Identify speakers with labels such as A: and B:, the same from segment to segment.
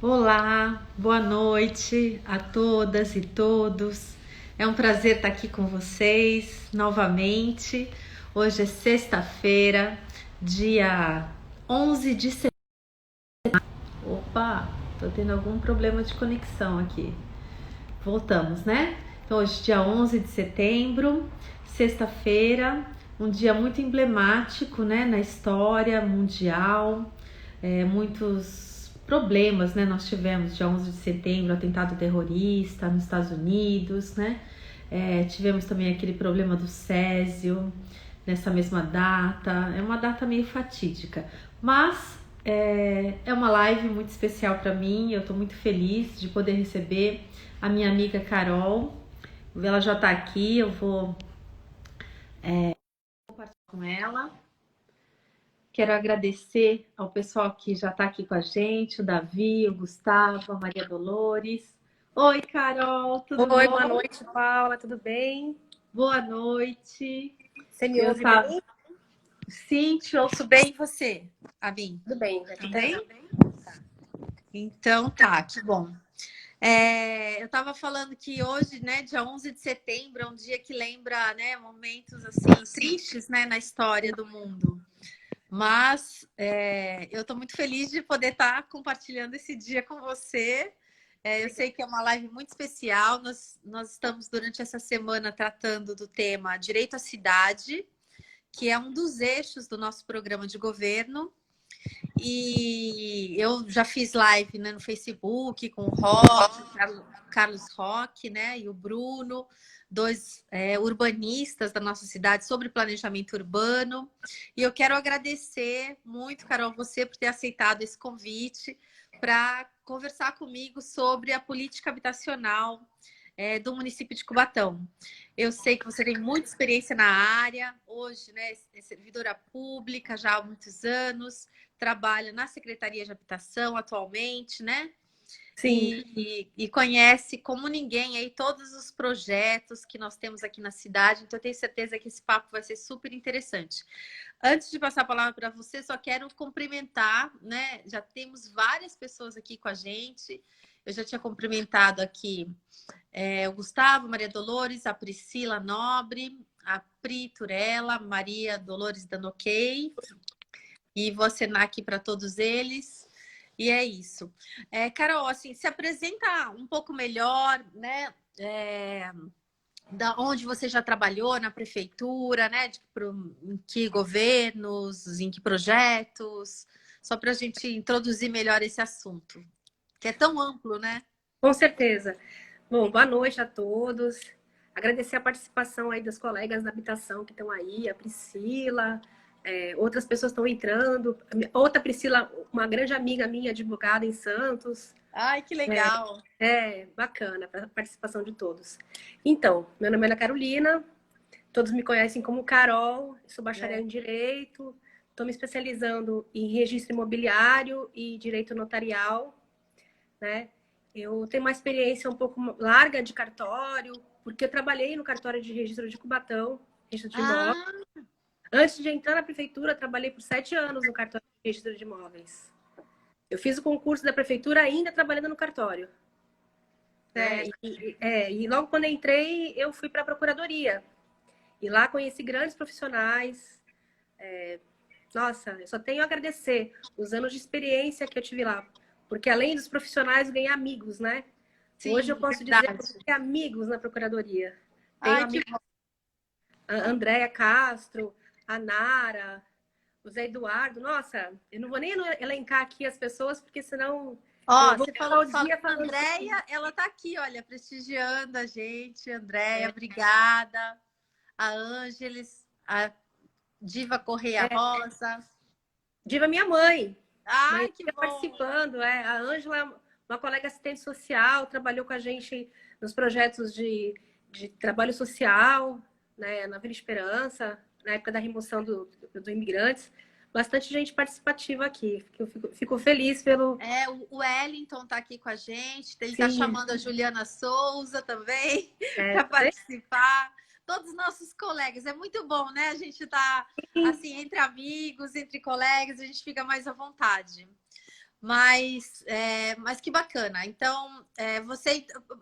A: Olá, boa noite a todas e todos. É um prazer estar aqui com vocês novamente. Hoje é sexta-feira, dia 11 de setembro. Opa, tô tendo algum problema de conexão aqui. Voltamos, né? Então, hoje, dia 11 de setembro, sexta-feira, um dia muito emblemático, né, na história mundial. Muitos problemas, né? Nós tivemos dia 11 de setembro, atentado terrorista nos Estados Unidos, né? Tivemos também aquele problema do Césio nessa mesma data. É uma data meio fatídica, mas é uma live muito especial para mim. Eu estou muito feliz de poder receber a minha amiga Carol. Ela já está aqui, eu vou compartilhar com ela. Quero agradecer ao pessoal que já está aqui com a gente, o Davi, o Gustavo, a Maria Dolores. Oi, Carol, tudo
B: Oi,
A: bom?
B: boa noite, Paula, tudo bem?
A: Boa noite.
B: Você me
A: Eu
B: ouve
A: tava...
B: bem?
A: Sim, te ouço bem, e você, Abin?
B: Tudo bem, aqui tá
A: Também? Então tá, que bom. Eu estava falando que hoje, né, dia 11 de setembro, é um dia que lembra, né, momentos assim tristes, né, na história do mundo. Mas eu estou muito feliz de poder estar compartilhando esse dia com você. Eu sei que é uma live muito especial. Nós estamos, durante essa semana, tratando do tema Direito à Cidade, que é um dos eixos do nosso programa de governo. E eu já fiz live, né, no Facebook com o Roque, o Carlos Roque, né, e o Bruno, dois urbanistas da nossa cidade, sobre planejamento urbano. E eu quero agradecer muito, Carol, você por ter aceitado esse convite para conversar comigo sobre a política habitacional do município de Cubatão. Eu sei que você tem muita experiência na área, hoje, né, é servidora pública já há muitos anos, trabalha na Secretaria de Habitação atualmente, né?
B: Sim.
A: E conhece como ninguém aí todos os projetos que nós temos aqui na cidade, então eu tenho certeza que esse papo vai ser super interessante. Antes de passar a palavra para você, só quero cumprimentar, né? Já temos várias pessoas aqui com a gente. Eu já tinha cumprimentado aqui o Gustavo, Maria Dolores, a Priscila Nobre, a Pri Turella, Maria Dolores dando ok. E vou acenar aqui para todos eles. E é isso. Carol, assim, se apresenta um pouco melhor, né? Da onde você já trabalhou na prefeitura, né? Em que governos, em que projetos, só para a gente introduzir melhor esse assunto, que é tão amplo, né?
B: Com certeza. Bom, boa noite a todos. Agradecer a participação aí das colegas da habitação que estão aí, a Priscila, outras pessoas estão entrando. Outra Priscila, uma grande amiga minha, advogada em Santos.
A: Ai, que legal!
B: Bacana a participação de todos. Então, meu nome é Ana Carolina, todos me conhecem como Carol, sou bacharel em Direito, estou me especializando em registro imobiliário e direito notarial, né? Eu tenho uma experiência um pouco larga de cartório, porque eu trabalhei no cartório de registro de Cubatão, registro de imóveis. Antes de entrar na prefeitura, trabalhei por 7 anos no cartório de registro de imóveis. Eu fiz o concurso da prefeitura ainda trabalhando no cartório. E logo quando entrei, eu fui para a procuradoria. E lá conheci grandes profissionais. Nossa, eu só tenho a agradecer os anos de experiência que eu tive lá. Porque além dos profissionais, eu ganhei amigos, né?
A: Sim,
B: hoje eu posso dizer que eu tenho amigos na procuradoria. Tenho amigos, a Andréia Castro, a Nara, o Zé Eduardo. Nossa, eu não vou nem elencar aqui as pessoas, porque senão eu vou
A: você
B: passar o
A: falou
B: dia
A: da
B: falando.
A: Andréia, ela tá aqui, olha, prestigiando a gente. Andréia, obrigada. A Ângeles, a Diva Correia Rosa.
B: Diva, minha mãe.
A: Ai,
B: Mãe
A: que bom!
B: participando. A Ângela é uma colega assistente social, trabalhou com a gente nos projetos de trabalho social, né, na Vila Esperança, na época da remoção do imigrantes. Bastante gente participativa aqui. Eu fico feliz pelo.
A: O Wellington tá aqui com a gente, ele tá
B: Sim,
A: chamando a Juliana Souza também para
B: tá vendo?
A: participar. Todos os nossos colegas, é muito bom, né? A gente tá assim entre amigos, entre colegas, a gente fica mais à vontade. Mas que bacana. Então,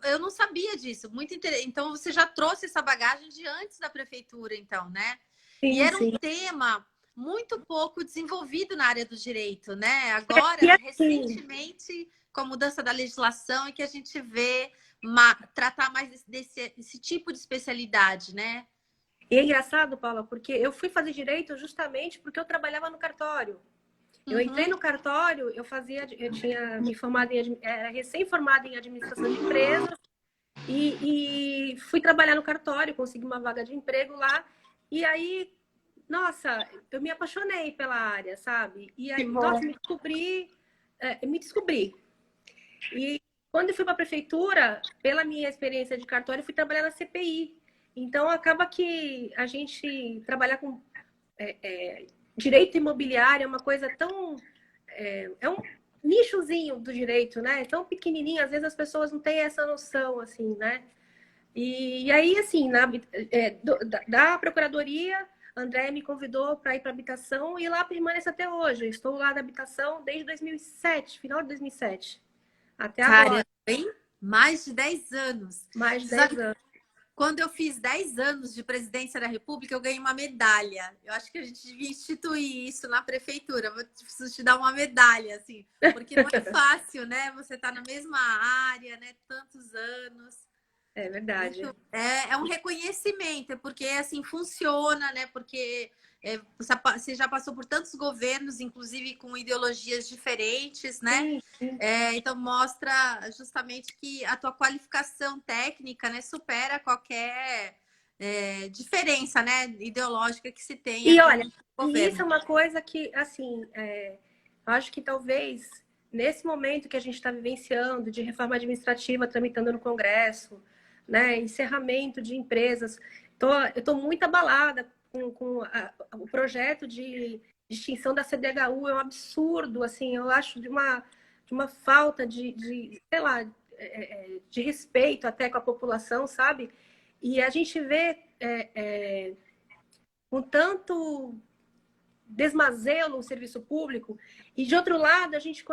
A: eu não sabia disso. Muito interessante. Então, você já trouxe essa bagagem de antes da prefeitura, então, né? E
B: Sim,
A: era um
B: sim.
A: tema muito pouco desenvolvido na área do direito, né? Agora,
B: E assim,
A: recentemente, com a mudança da legislação, é que a gente vê tratar mais desse tipo de especialidade, né?
B: e é engraçado, Paula, porque eu fui fazer direito justamente porque eu trabalhava no cartório. Eu entrei
A: Uhum.
B: no cartório, eu tinha me formado era recém-formada em administração de empresas e fui trabalhar no cartório, consegui uma vaga de emprego lá. E aí, nossa, eu me apaixonei pela área, sabe? E
A: Que
B: aí,
A: bom.
B: nossa, me descobri. E quando eu fui para a prefeitura, pela minha experiência de cartório, eu fui trabalhar na CPI. Então, acaba que a gente trabalhar com direito imobiliário é uma coisa tão. É um nichozinho do direito, né? É tão pequenininho, às vezes as pessoas não têm essa noção, assim, né? E aí, assim, da Procuradoria, André me convidou para ir para a habitação e lá permanece até hoje. Eu estou lá na habitação desde 2007, final de 2007, até
A: Caramba,
B: agora,
A: hein? Mais de 10 anos.
B: mais de
A: Você sabe
B: 10 anos.
A: quando eu fiz 10 anos de presidência da República, eu ganhei uma medalha. Eu acho que a gente devia instituir isso na prefeitura. Eu preciso te dar uma medalha, assim, porque não é fácil, né? Você tá na mesma área, né? Tantos anos.
B: É verdade.
A: Muito, é um reconhecimento, é porque assim funciona, né? Porque você já passou por tantos governos, inclusive com ideologias diferentes, né?
B: Sim, sim.
A: Então mostra justamente que a tua qualificação técnica, né, supera qualquer diferença, né, ideológica que se tenha
B: E
A: com
B: olha,
A: o
B: e isso
A: governo.
B: é uma coisa que, assim, acho que talvez nesse momento que a gente está vivenciando de reforma administrativa tramitando no Congresso, né, encerramento de empresas, eu estou muito abalada o projeto de extinção da CDHU, é um absurdo, assim, eu acho de uma falta sei lá, de respeito até com a população, sabe? E a gente vê com tanto desmazelo o serviço público, e de outro lado, a gente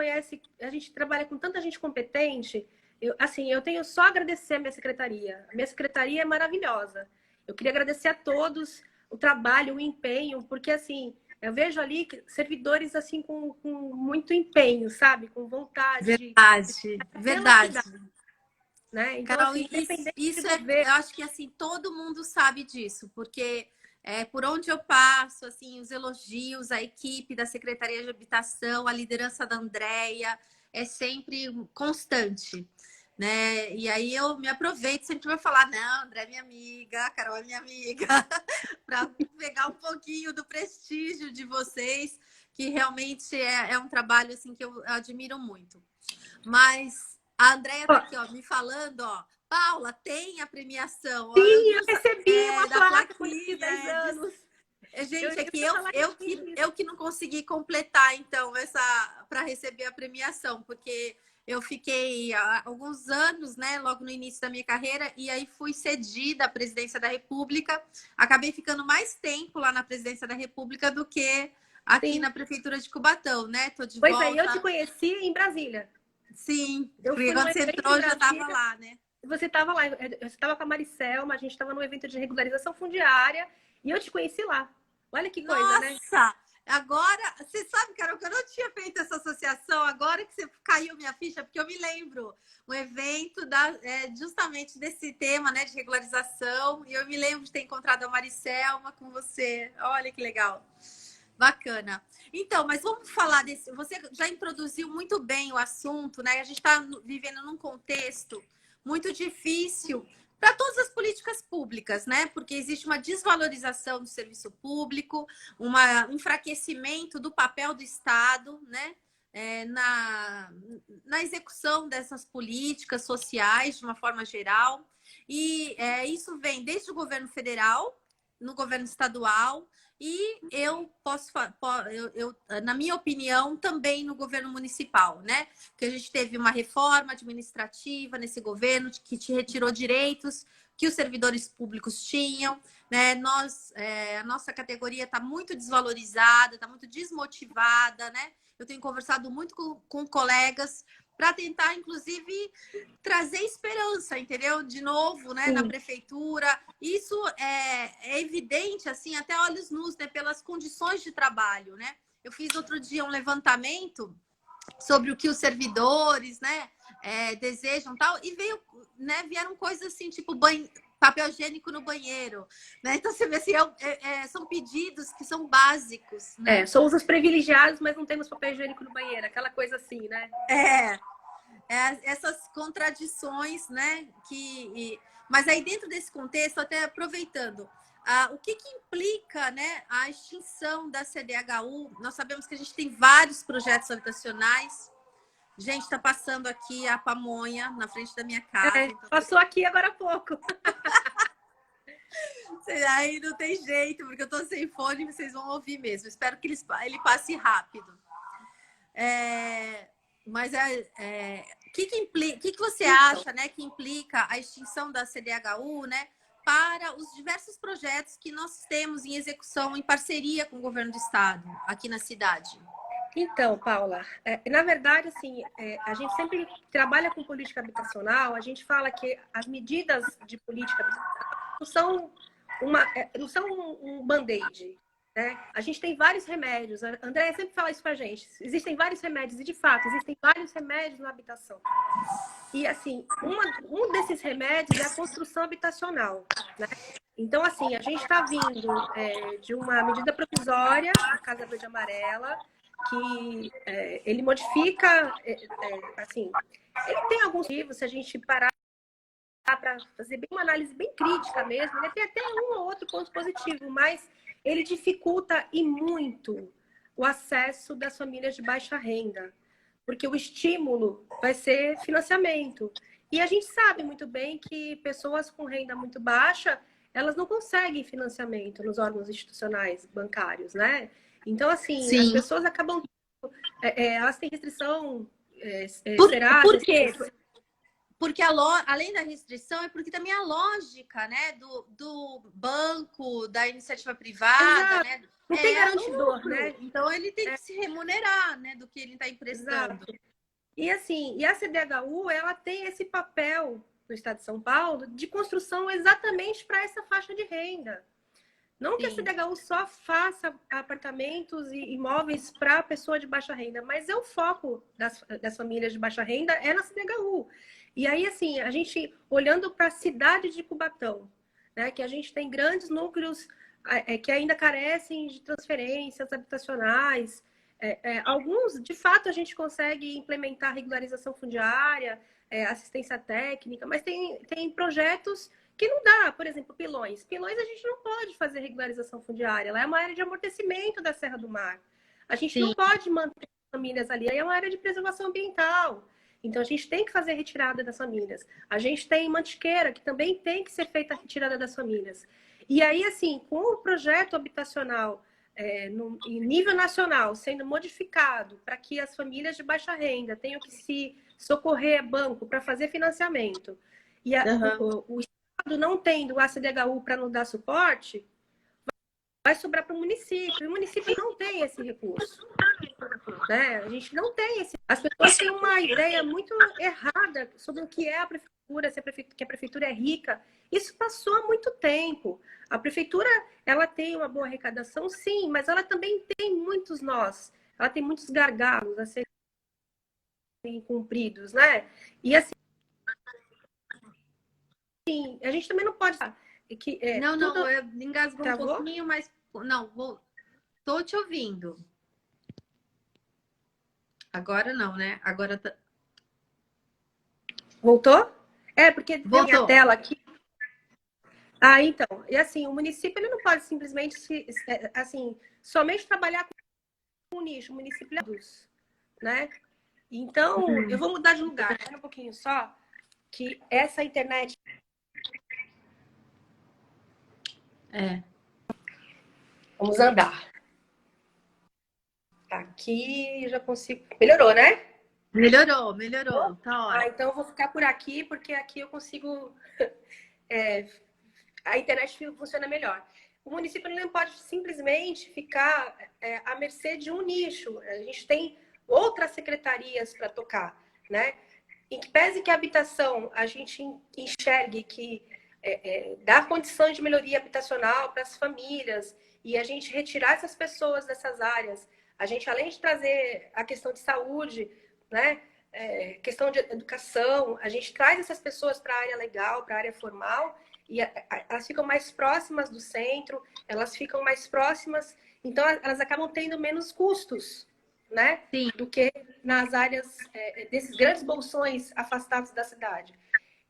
B: trabalha com tanta gente competente. Eu tenho só a agradecer a minha secretaria. A minha secretaria é maravilhosa. Eu queria agradecer a todos o trabalho, o empenho, porque assim, eu vejo ali servidores assim com muito empenho, sabe? Com vontade
A: Verdade,
B: pela cidade,
A: verdade.
B: né? Então,
A: Carol,
B: assim, independente de
A: eu
B: governo,
A: acho que assim todo mundo sabe disso, porque por onde eu passo, assim, os elogios à equipe da Secretaria de Habitação, a liderança da Andrea, é sempre constante, né? E aí eu me aproveito, sempre vou falar, não, André é minha amiga, a Carol é minha amiga, para pegar um pouquinho do prestígio de vocês, que realmente é um trabalho assim que eu admiro muito. Mas a Andrea tá
B: ó,
A: aqui, ó, me falando, ó. Paula, tem a premiação. Ó,
B: sim, eu recebi uma
A: da
B: placa quando eu fiz
A: plaquinha.
B: 10 anos. Eu
A: Gente, é
B: ia
A: que
B: pra falar isso.
A: eu que não consegui completar, então, essa para receber a premiação, porque eu fiquei há alguns anos, né, logo no início da minha carreira, e aí fui cedida à presidência da República. Acabei ficando mais tempo lá na presidência da República do que aqui
B: Sim.
A: na prefeitura de Cubatão, né? Tô de
B: Pois é, eu te
A: volta.
B: conheci em Brasília.
A: Sim,
B: Eu
A: porque
B: fui num
A: quando você
B: evento em
A: entrou, eu já estava
B: Brasília.
A: lá, né?
B: Você estava lá, você estava com a Maricelma, a gente estava num evento de regularização fundiária e eu te conheci lá. Olha que coisa, né?
A: Nossa! Agora, você sabe, Carol, que eu não tinha feito essa associação, agora que você caiu minha ficha, porque eu me lembro um evento justamente desse tema, né, de regularização, e eu me lembro de ter encontrado a Maricelma com você. Olha que legal. Bacana. Então, mas vamos falar desse. Você já introduziu muito bem o assunto, né? A gente está vivendo num contexto muito difícil para todas as políticas públicas, né? Porque existe uma desvalorização do serviço público, um enfraquecimento do papel do Estado, né? Na execução dessas políticas sociais de uma forma geral. E isso vem desde o governo federal, no governo estadual, e eu posso, na minha opinião, também no governo municipal, né? Que a gente teve uma reforma administrativa nesse governo que te retirou direitos que os servidores públicos tinham, né? A nossa categoria está muito desvalorizada, está muito desmotivada, né?
C: eu tenho conversado muito com colegas para tentar, inclusive, trazer esperança, entendeu? De novo, né, na prefeitura. Isso é evidente, assim, até olhos nus, né, pelas condições de trabalho, né? Eu fiz outro dia um levantamento sobre o que os servidores, né, desejam tal, e vieram coisas assim, tipo papel higiênico no banheiro, né? Então você vê assim, são pedidos que são básicos, né?
B: Somos os privilegiados, mas não temos papel higiênico no banheiro, aquela coisa assim, né?
C: Essas contradições, né? Mas aí dentro desse contexto, até aproveitando, o que implica, né, a extinção da CDHU? Nós sabemos que a gente tem vários projetos habitacionais. Gente, está passando aqui a pamonha na frente da minha casa.
B: Então... Passou aqui agora há pouco.
C: Aí não tem jeito, porque eu tô sem fone, vocês vão ouvir mesmo. Espero que ele passe rápido. Mas o que você acha, né, que implica a extinção da CDHU, né, para os diversos projetos que nós temos em execução em parceria com o governo do estado aqui na cidade?
B: Então, Paula, na verdade, assim, a gente sempre trabalha com política habitacional, a gente fala que as medidas de política habitacional não são um band-aid, né? A gente tem vários remédios, a Andréia sempre fala isso pra gente, existem vários remédios, e de fato, existem vários remédios na habitação. E, assim, um desses remédios é a construção habitacional, né? Então, assim, a gente está vindo de uma medida provisória, a Casa Verde e Amarela, que ele modifica, assim, ele tem alguns motivos, se a gente parar para fazer bem uma análise bem crítica mesmo, ele tem até um ou outro ponto positivo, mas ele dificulta e muito o acesso das famílias de baixa renda, porque o estímulo vai ser financiamento. E a gente sabe muito bem que pessoas com renda muito baixa, elas não conseguem financiamento nos órgãos institucionais bancários, né? Então, assim,
C: Sim.
B: As pessoas acabam... elas têm restrição...
C: Por quê? Porque além da restrição, é porque também a lógica, né, do banco, da iniciativa privada,
B: Exato.
C: né?
B: Não tem garantidor, né?
C: Então ele tem que se remunerar, né, do que ele está emprestando.
B: Exato. E assim, a CDHU, ela tem esse papel no estado de São Paulo de construção exatamente para essa faixa de renda. Não que a CDHU só faça apartamentos e imóveis para pessoa de baixa renda, mas o foco das famílias de baixa renda é na CDHU. E aí, assim, a gente, olhando para a cidade de Cubatão, né, que a gente tem grandes núcleos que ainda carecem de transferências habitacionais, alguns, de fato, a gente consegue implementar regularização fundiária, assistência técnica, mas tem projetos que não dá. Por exemplo, Pilões. Pilões a gente não pode fazer regularização fundiária. Ela é uma área de amortecimento da Serra do Mar. A gente não pode manter famílias ali. Aí é uma área de preservação ambiental. Então, a gente tem que fazer retirada das famílias. A gente tem Mantiqueira, que também tem que ser feita a retirada das famílias. E aí, assim, com o projeto habitacional em nível nacional sendo modificado para que as famílias de baixa renda tenham que se socorrer a banco para fazer financiamento, e o Estado não tendo a CDHU para nos dar suporte, vai sobrar para o município. E o município não tem esse recurso. Né? A gente não tem esse... As pessoas têm uma ideia muito errada sobre o que é a prefeitura, que a prefeitura é rica. Isso passou há muito tempo. A prefeitura, ela tem uma boa arrecadação, sim, mas ela também tem muitos nós. Ela tem muitos gargalos a serem cumpridos, né? E assim, a gente também não pode...
C: Eu engasgou um pouquinho, mas... Não, tô te ouvindo. Agora não, né? Agora tá...
B: Voltou? Porque
C: voltou.
B: Tem a tela aqui. Então. E assim, o município ele não pode simplesmente somente trabalhar com o nicho. O município é dos, né? Então, eu vou mudar de lugar. Espera um pouquinho só, que essa internet... Vamos andar. Aqui já consigo... Melhorou, né?
C: Melhorou. Tá ótimo.
B: Então eu vou ficar por aqui, porque aqui eu consigo... a internet funciona melhor. O município não pode simplesmente ficar à mercê de um nicho. A gente tem outras secretarias para tocar, né? Em que pese que a habitação a gente enxergue que dá condições de melhoria habitacional para as famílias e a gente retirar essas pessoas dessas áreas, a gente, além de trazer a questão de saúde, né, questão de educação, a gente traz essas pessoas para a área legal, para a área formal, e elas ficam mais próximas do centro, elas ficam mais próximas, então elas acabam tendo menos custos, né,
A: Sim.
B: do que nas áreas desses grandes bolsões afastados da cidade.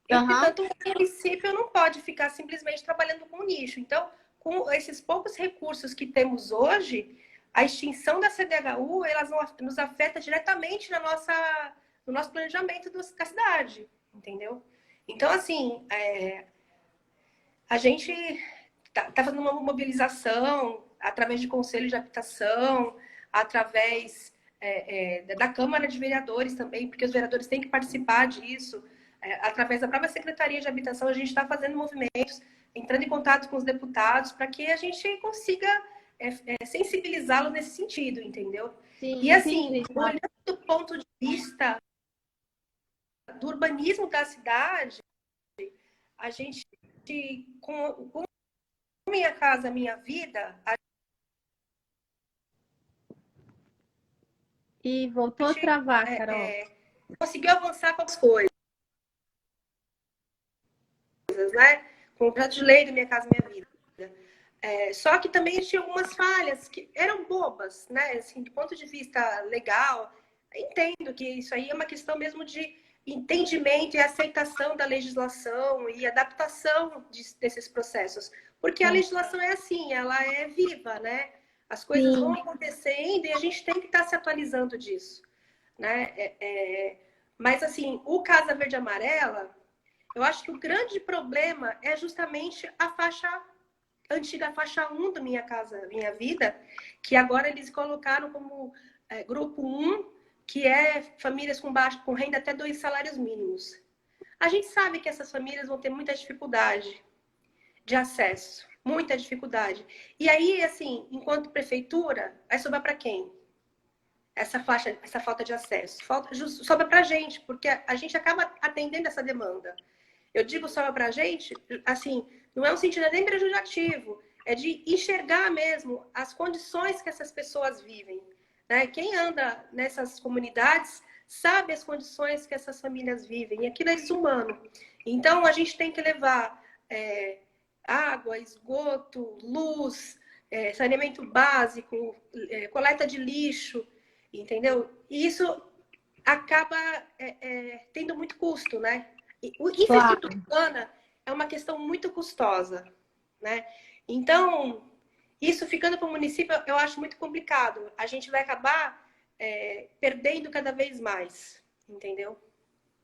B: Entretanto, o município não pode ficar simplesmente trabalhando com nicho. Então, com esses poucos recursos que temos hoje, a extinção da CDHU, elas nos afeta diretamente no nosso planejamento da cidade, entendeu? Então, assim, a gente está fazendo uma mobilização através de conselhos de habitação, através da Câmara de Vereadores também, porque os vereadores têm que participar disso. Através da própria Secretaria de Habitação, a gente está fazendo movimentos, entrando em contato com os deputados, para que a gente consiga sensibilizá-los nesse sentido, entendeu?
C: Sim,
B: e assim,
C: entendi.
B: olhando do ponto de vista do urbanismo da cidade, a gente, com Minha Casa Minha Vida...
C: E voltou a travar, Carol.
B: Conseguiu avançar com as coisas, né? Com o projeto de lei do Minha Casa Minha Vida. Só que também tinha algumas falhas que eram bobas, né? Assim, do ponto de vista legal, entendo que isso aí é uma questão mesmo de entendimento e aceitação da legislação e adaptação desses processos. Porque a legislação é assim, ela é viva, né? As coisas vão acontecendo e a gente tem que estar se atualizando disso, né? Mas, assim, o Casa Verde e Amarela, eu acho que o grande problema é justamente a antiga faixa 1 do Minha Casa Minha Vida, que agora eles colocaram como grupo 1, que é famílias com renda até 2 salários mínimos. A gente sabe que essas famílias vão ter muita dificuldade de acesso, muita dificuldade. E aí, assim, enquanto prefeitura, vai sobrar para quem? Essa falta de acesso. Sobra para a gente, porque a gente acaba atendendo essa demanda. Eu digo sobra para a gente, assim, não é um sentido nem prejudicativo, é de enxergar mesmo as condições que essas pessoas vivem, né? Quem anda nessas comunidades sabe as condições que essas famílias vivem, e aquilo é desumano. Então, a gente tem que levar água, esgoto, luz, saneamento básico, coleta de lixo, entendeu? E isso acaba tendo muito custo, né? Infraestrutura urbana é uma questão muito custosa, né? Então, isso ficando para o município, eu acho muito complicado. A gente vai acabar perdendo cada vez mais, entendeu?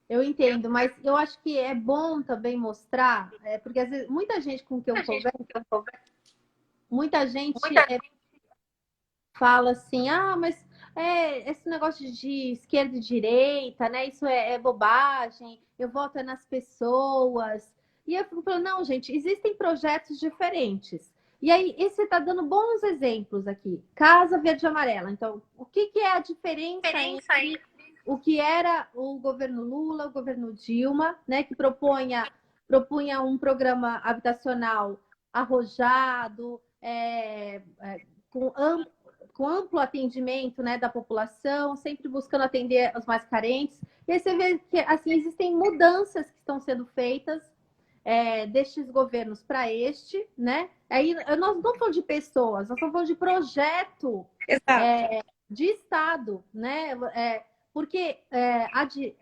C: Eu entendo, mas eu acho que é bom também mostrar, porque às vezes muita gente com que eu converso, muita gente fala assim, mas esse negócio de esquerda e direita, né? Isso é bobagem, eu voto nas pessoas. E eu fico falando, não, gente, existem projetos diferentes. E aí, você está dando bons exemplos aqui. Casa Verde e Amarela. Então, o que é a diferença entre o que era o governo Lula, o governo Dilma, né? Que propunha um programa habitacional arrojado, com amplo atendimento, né, da população, sempre buscando atender os mais carentes. E aí você vê que assim, existem mudanças que estão sendo feitas destes governos para este, né? Aí nós não estamos falando de pessoas, nós estamos falando de projeto de Estado, né? Porque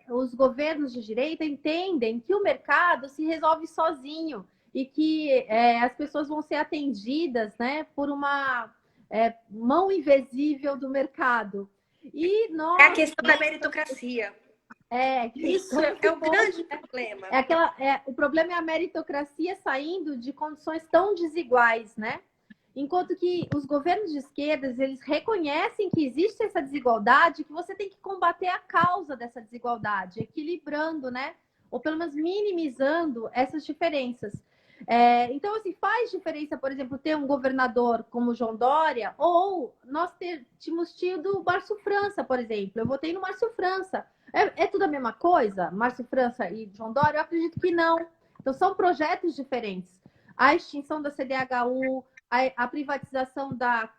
C: os governos de direita entendem que o mercado se resolve sozinho e que as pessoas vão ser atendidas, né, por uma mão invisível do mercado. E nós...
B: É a questão da meritocracia. Isso é o grande problema.
C: O problema é a meritocracia saindo de condições tão desiguais, né? Enquanto que os governos de esquerdas, eles reconhecem que existe essa desigualdade, que você tem que combater a causa dessa desigualdade, equilibrando, né? Ou pelo menos minimizando essas diferenças.
A: Então, assim, faz diferença, por exemplo, ter um governador como João Dória, ou nós tínhamos tido o Márcio França, por exemplo. Eu votei no Márcio França. É tudo a mesma coisa? Márcio França e João Dória? Eu acredito que não. Então, são projetos diferentes. A extinção da CDHU, a privatização da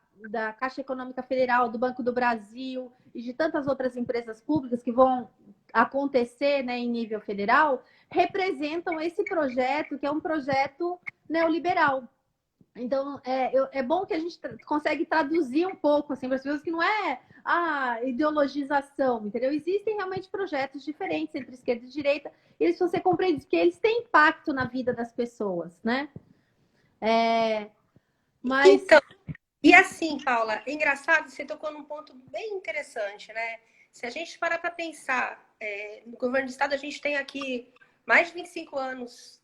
A: Caixa Econômica Federal, do Banco do Brasil e de tantas outras empresas públicas que vão acontecer, né, em nível federal, representam esse projeto, que é um projeto neoliberal. Então, é bom que a gente consegue traduzir um pouco assim, para as pessoas que não é a ideologização, entendeu? Existem realmente projetos diferentes entre esquerda e direita, e eles precisam ser compreendidos, porque eles têm impacto na vida das pessoas, né? Mas...
B: Então, e assim, Paula, é engraçado, você tocou num ponto bem interessante, né? Se a gente parar para pensar, no governo do estado, a gente tem aqui mais de 25 anos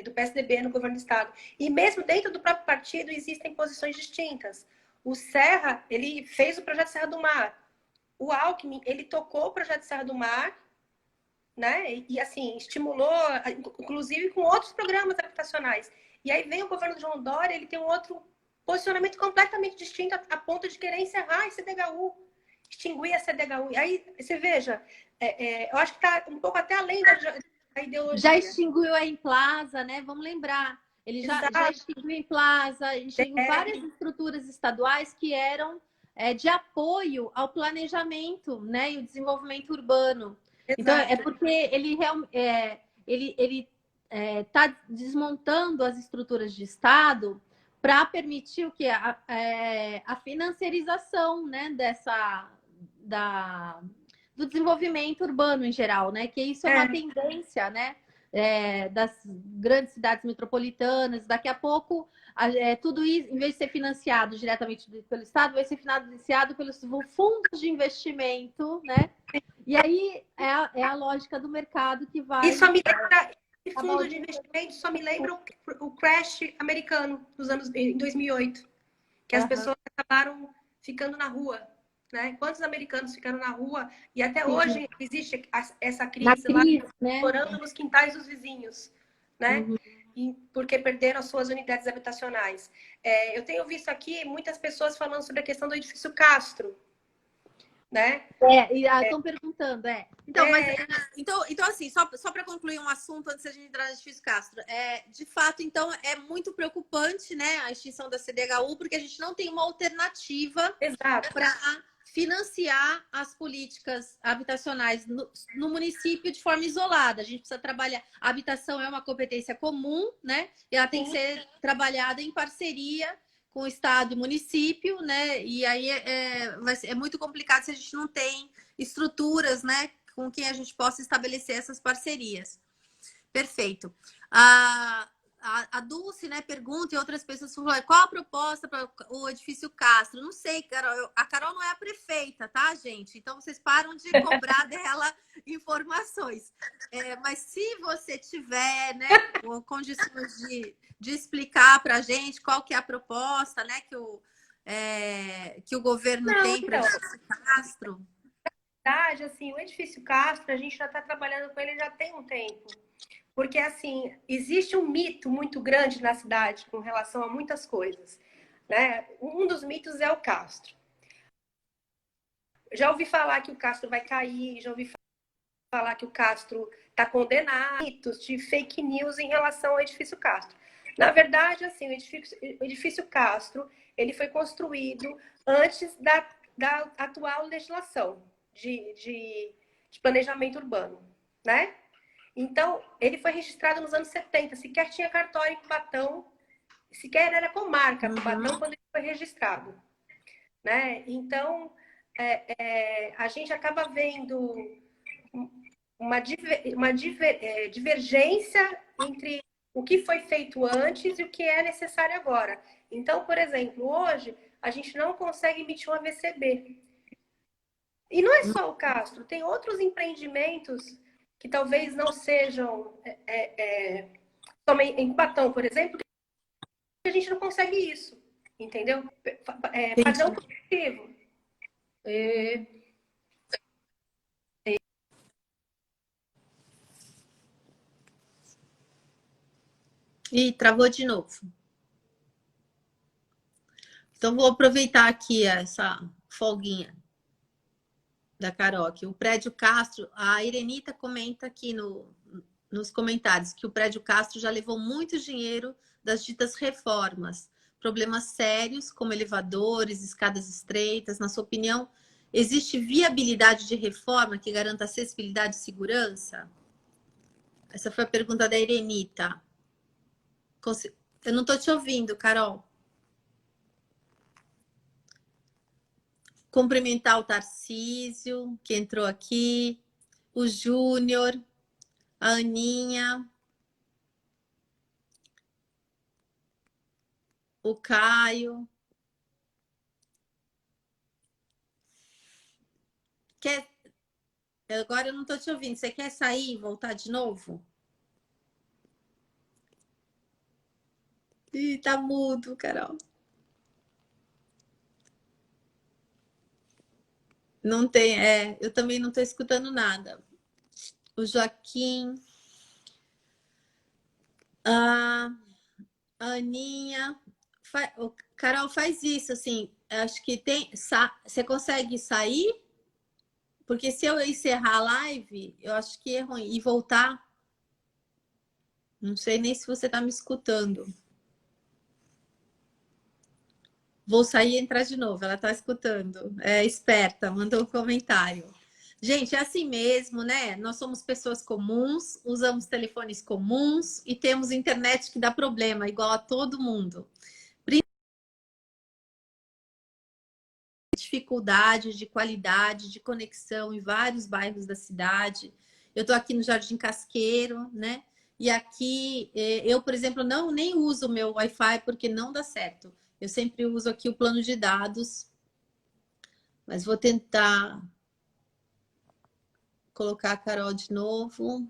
B: do PSDB no governo do estado. E mesmo dentro do próprio partido existem posições distintas. O Serra, ele fez o projeto Serra do Mar. O Alckmin, ele tocou o projeto Serra do Mar, né? E assim, estimulou, inclusive com outros programas habitacionais. E aí vem o governo de João Dória, ele tem um outro posicionamento completamente distinto a ponto de querer encerrar a CDHU, extinguir a CDHU. E aí, você veja, eu acho que está um pouco até além da ideologia.
A: Já extinguiu a Emplaza, né? Vamos lembrar. Ele já extinguiu a Emplaza, extinguiu várias estruturas estaduais que eram de apoio ao planejamento, né, e o desenvolvimento urbano. Exato. Então, é porque ele está desmontando as estruturas de Estado para permitir o que a financiarização, né, do desenvolvimento urbano em geral, né? Que isso é uma tendência, né? Das grandes cidades metropolitanas. Daqui a pouco, tudo isso, em vez de ser financiado diretamente pelo Estado, vai ser financiado pelos fundos de investimento, né? E aí é a lógica do mercado que vai...
B: Isso me lembra, esse fundo de investimento só me lembra o crash americano em 2008, que as pessoas acabaram ficando na rua. Né? Quantos americanos ficaram na rua e até hoje existe essa crise lá, morando nos quintais dos vizinhos, né? Porque perderam as suas unidades habitacionais. Eu tenho visto aqui muitas pessoas falando sobre a questão do edifício Castro, né?
A: Estão perguntando, Então, assim, só para concluir um assunto antes da gente entrar no edifício Castro, de fato, então, é muito preocupante, né, a extinção da CDHU, porque a gente não tem uma alternativa para financiar as políticas habitacionais no município de forma isolada. A gente precisa trabalhar. A habitação é uma competência comum, né? E ela tem que ser trabalhada em parceria com o Estado e município, né? E aí é muito complicado se a gente não tem estruturas, né, com quem a gente possa estabelecer essas parcerias. Perfeito. A Dulce, né, pergunta e outras pessoas falam, qual a proposta para o edifício Castro? Não sei, Carol. A Carol não é a prefeita, tá, gente? Então, vocês param de cobrar dela informações. Mas se você tiver, né, condições de explicar para a gente qual que é a proposta, né, que o governo tem para o edifício Castro.
B: Na verdade, assim, o edifício Castro, a gente já está trabalhando com ele já tem um tempo. Porque, assim, existe um mito muito grande na cidade com relação a muitas coisas, né? Um dos mitos é o Castro. Já ouvi falar que o Castro vai cair, já ouvi falar que o Castro está condenado, mitos de fake news em relação ao edifício Castro. Na verdade, assim, o edifício Castro, ele foi construído antes da atual legislação de planejamento urbano, né? Então, ele foi registrado nos anos 70, sequer tinha cartório em Cubatão, sequer era comarca Cubatão quando ele foi registrado. Né? Então, a gente acaba vendo uma divergência entre o que foi feito antes e o que é necessário agora. Então, por exemplo, hoje a gente não consegue emitir um AVCB. E não é só o Castro, tem outros empreendimentos que talvez não sejam somente em Cubatão, por exemplo, que a gente não consegue isso, entendeu? Padrão positivo.
A: Ih, travou de novo. Então, vou aproveitar aqui essa folguinha da Carol. Aqui. O prédio Castro, a Irenita comenta aqui nos comentários que o prédio Castro já levou muito dinheiro das ditas reformas. Problemas sérios, como elevadores, escadas estreitas. Na sua opinião, existe viabilidade de reforma que garanta acessibilidade e segurança? Essa foi a pergunta da Irenita. Eu não estou te ouvindo, Carol. Cumprimentar o Tarcísio, que entrou aqui, o Júnior, a Aninha, o Caio. Agora eu não estou te ouvindo. Você quer sair e voltar de novo? Ih, tá mudo, Carol. Não tem, eu também não estou escutando nada. O Joaquim, a Aninha. Carol, faz isso, assim, acho que tem. Você consegue sair? Porque se eu encerrar a live, eu acho que é ruim. E voltar, não sei nem se você está me escutando. Vou sair e entrar de novo. Ela está escutando. É esperta, mandou um comentário. Gente, é assim mesmo, né? Nós somos pessoas comuns, usamos telefones comuns e temos internet que dá problema, igual a todo mundo. Dificuldade de qualidade, de conexão em vários bairros da cidade. Eu estou aqui no Jardim Casqueiro, né? E aqui, eu, por exemplo, nem uso o meu Wi-Fi porque não dá certo. Eu sempre uso aqui o plano de dados, mas vou tentar colocar a Carol de novo.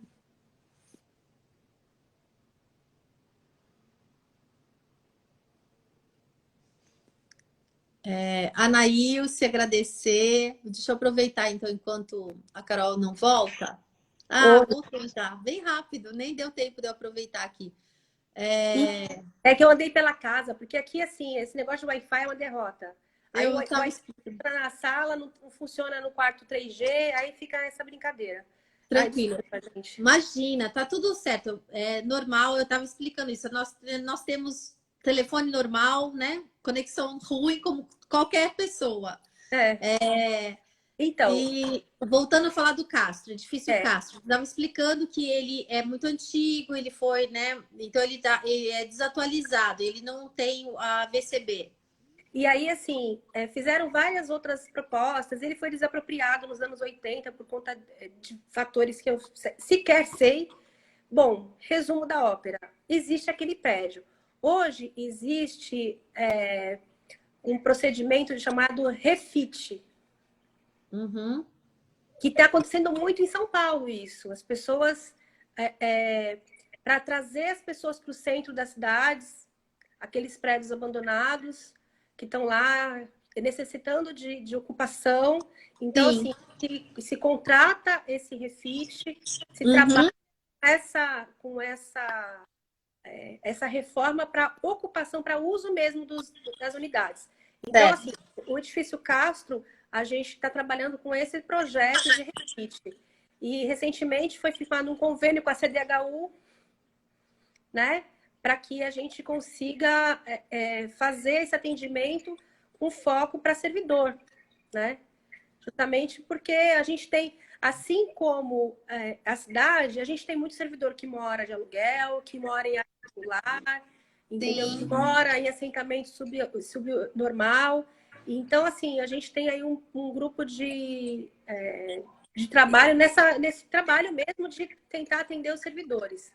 A: Anaíl, se agradecer. Deixa eu aproveitar, então, enquanto a Carol não volta. Voltou já. Bem rápido, nem deu tempo de eu aproveitar aqui.
B: É que eu andei pela casa, porque aqui, assim, esse negócio de Wi-Fi é uma derrota. Aí o Wi-Fi entra na sala, não funciona no quarto 3G, aí fica essa brincadeira.
A: Tranquilo. Imagina, tá tudo certo. É normal, eu estava explicando isso. Nós temos telefone normal, né? Conexão ruim como qualquer pessoa.
B: Então.
A: E voltando a falar do Castro, edifício Castro, estava explicando que ele é muito antigo, ele foi, né? Então ele é desatualizado, ele não tem a VCB.
B: E aí, assim, fizeram várias outras propostas. Ele foi desapropriado nos anos 80 por conta de fatores que eu sequer sei. Bom, resumo da ópera. Existe aquele prédio. Hoje existe um procedimento chamado refit.
A: Uhum.
B: Que está acontecendo muito em São Paulo isso. As pessoas... para trazer as pessoas para o centro das cidades, aqueles prédios abandonados que estão lá necessitando de ocupação. Então,
A: Sim.
B: assim, se contrata esse refit, se trabalha com essa reforma para ocupação, para uso mesmo das unidades. Então, assim, o edifício Castro, a gente está trabalhando com esse projeto de refit. E, recentemente, foi firmado um convênio com a CDHU, né? Para que a gente consiga fazer esse atendimento com foco para servidor, né? Justamente porque a gente tem, assim como a cidade, a gente tem muito servidor que mora de aluguel, que mora em área particular, entendeu? Que mora em assentamento subnormal. Então, assim, a gente tem aí um grupo de trabalho nesse trabalho mesmo de tentar atender os servidores,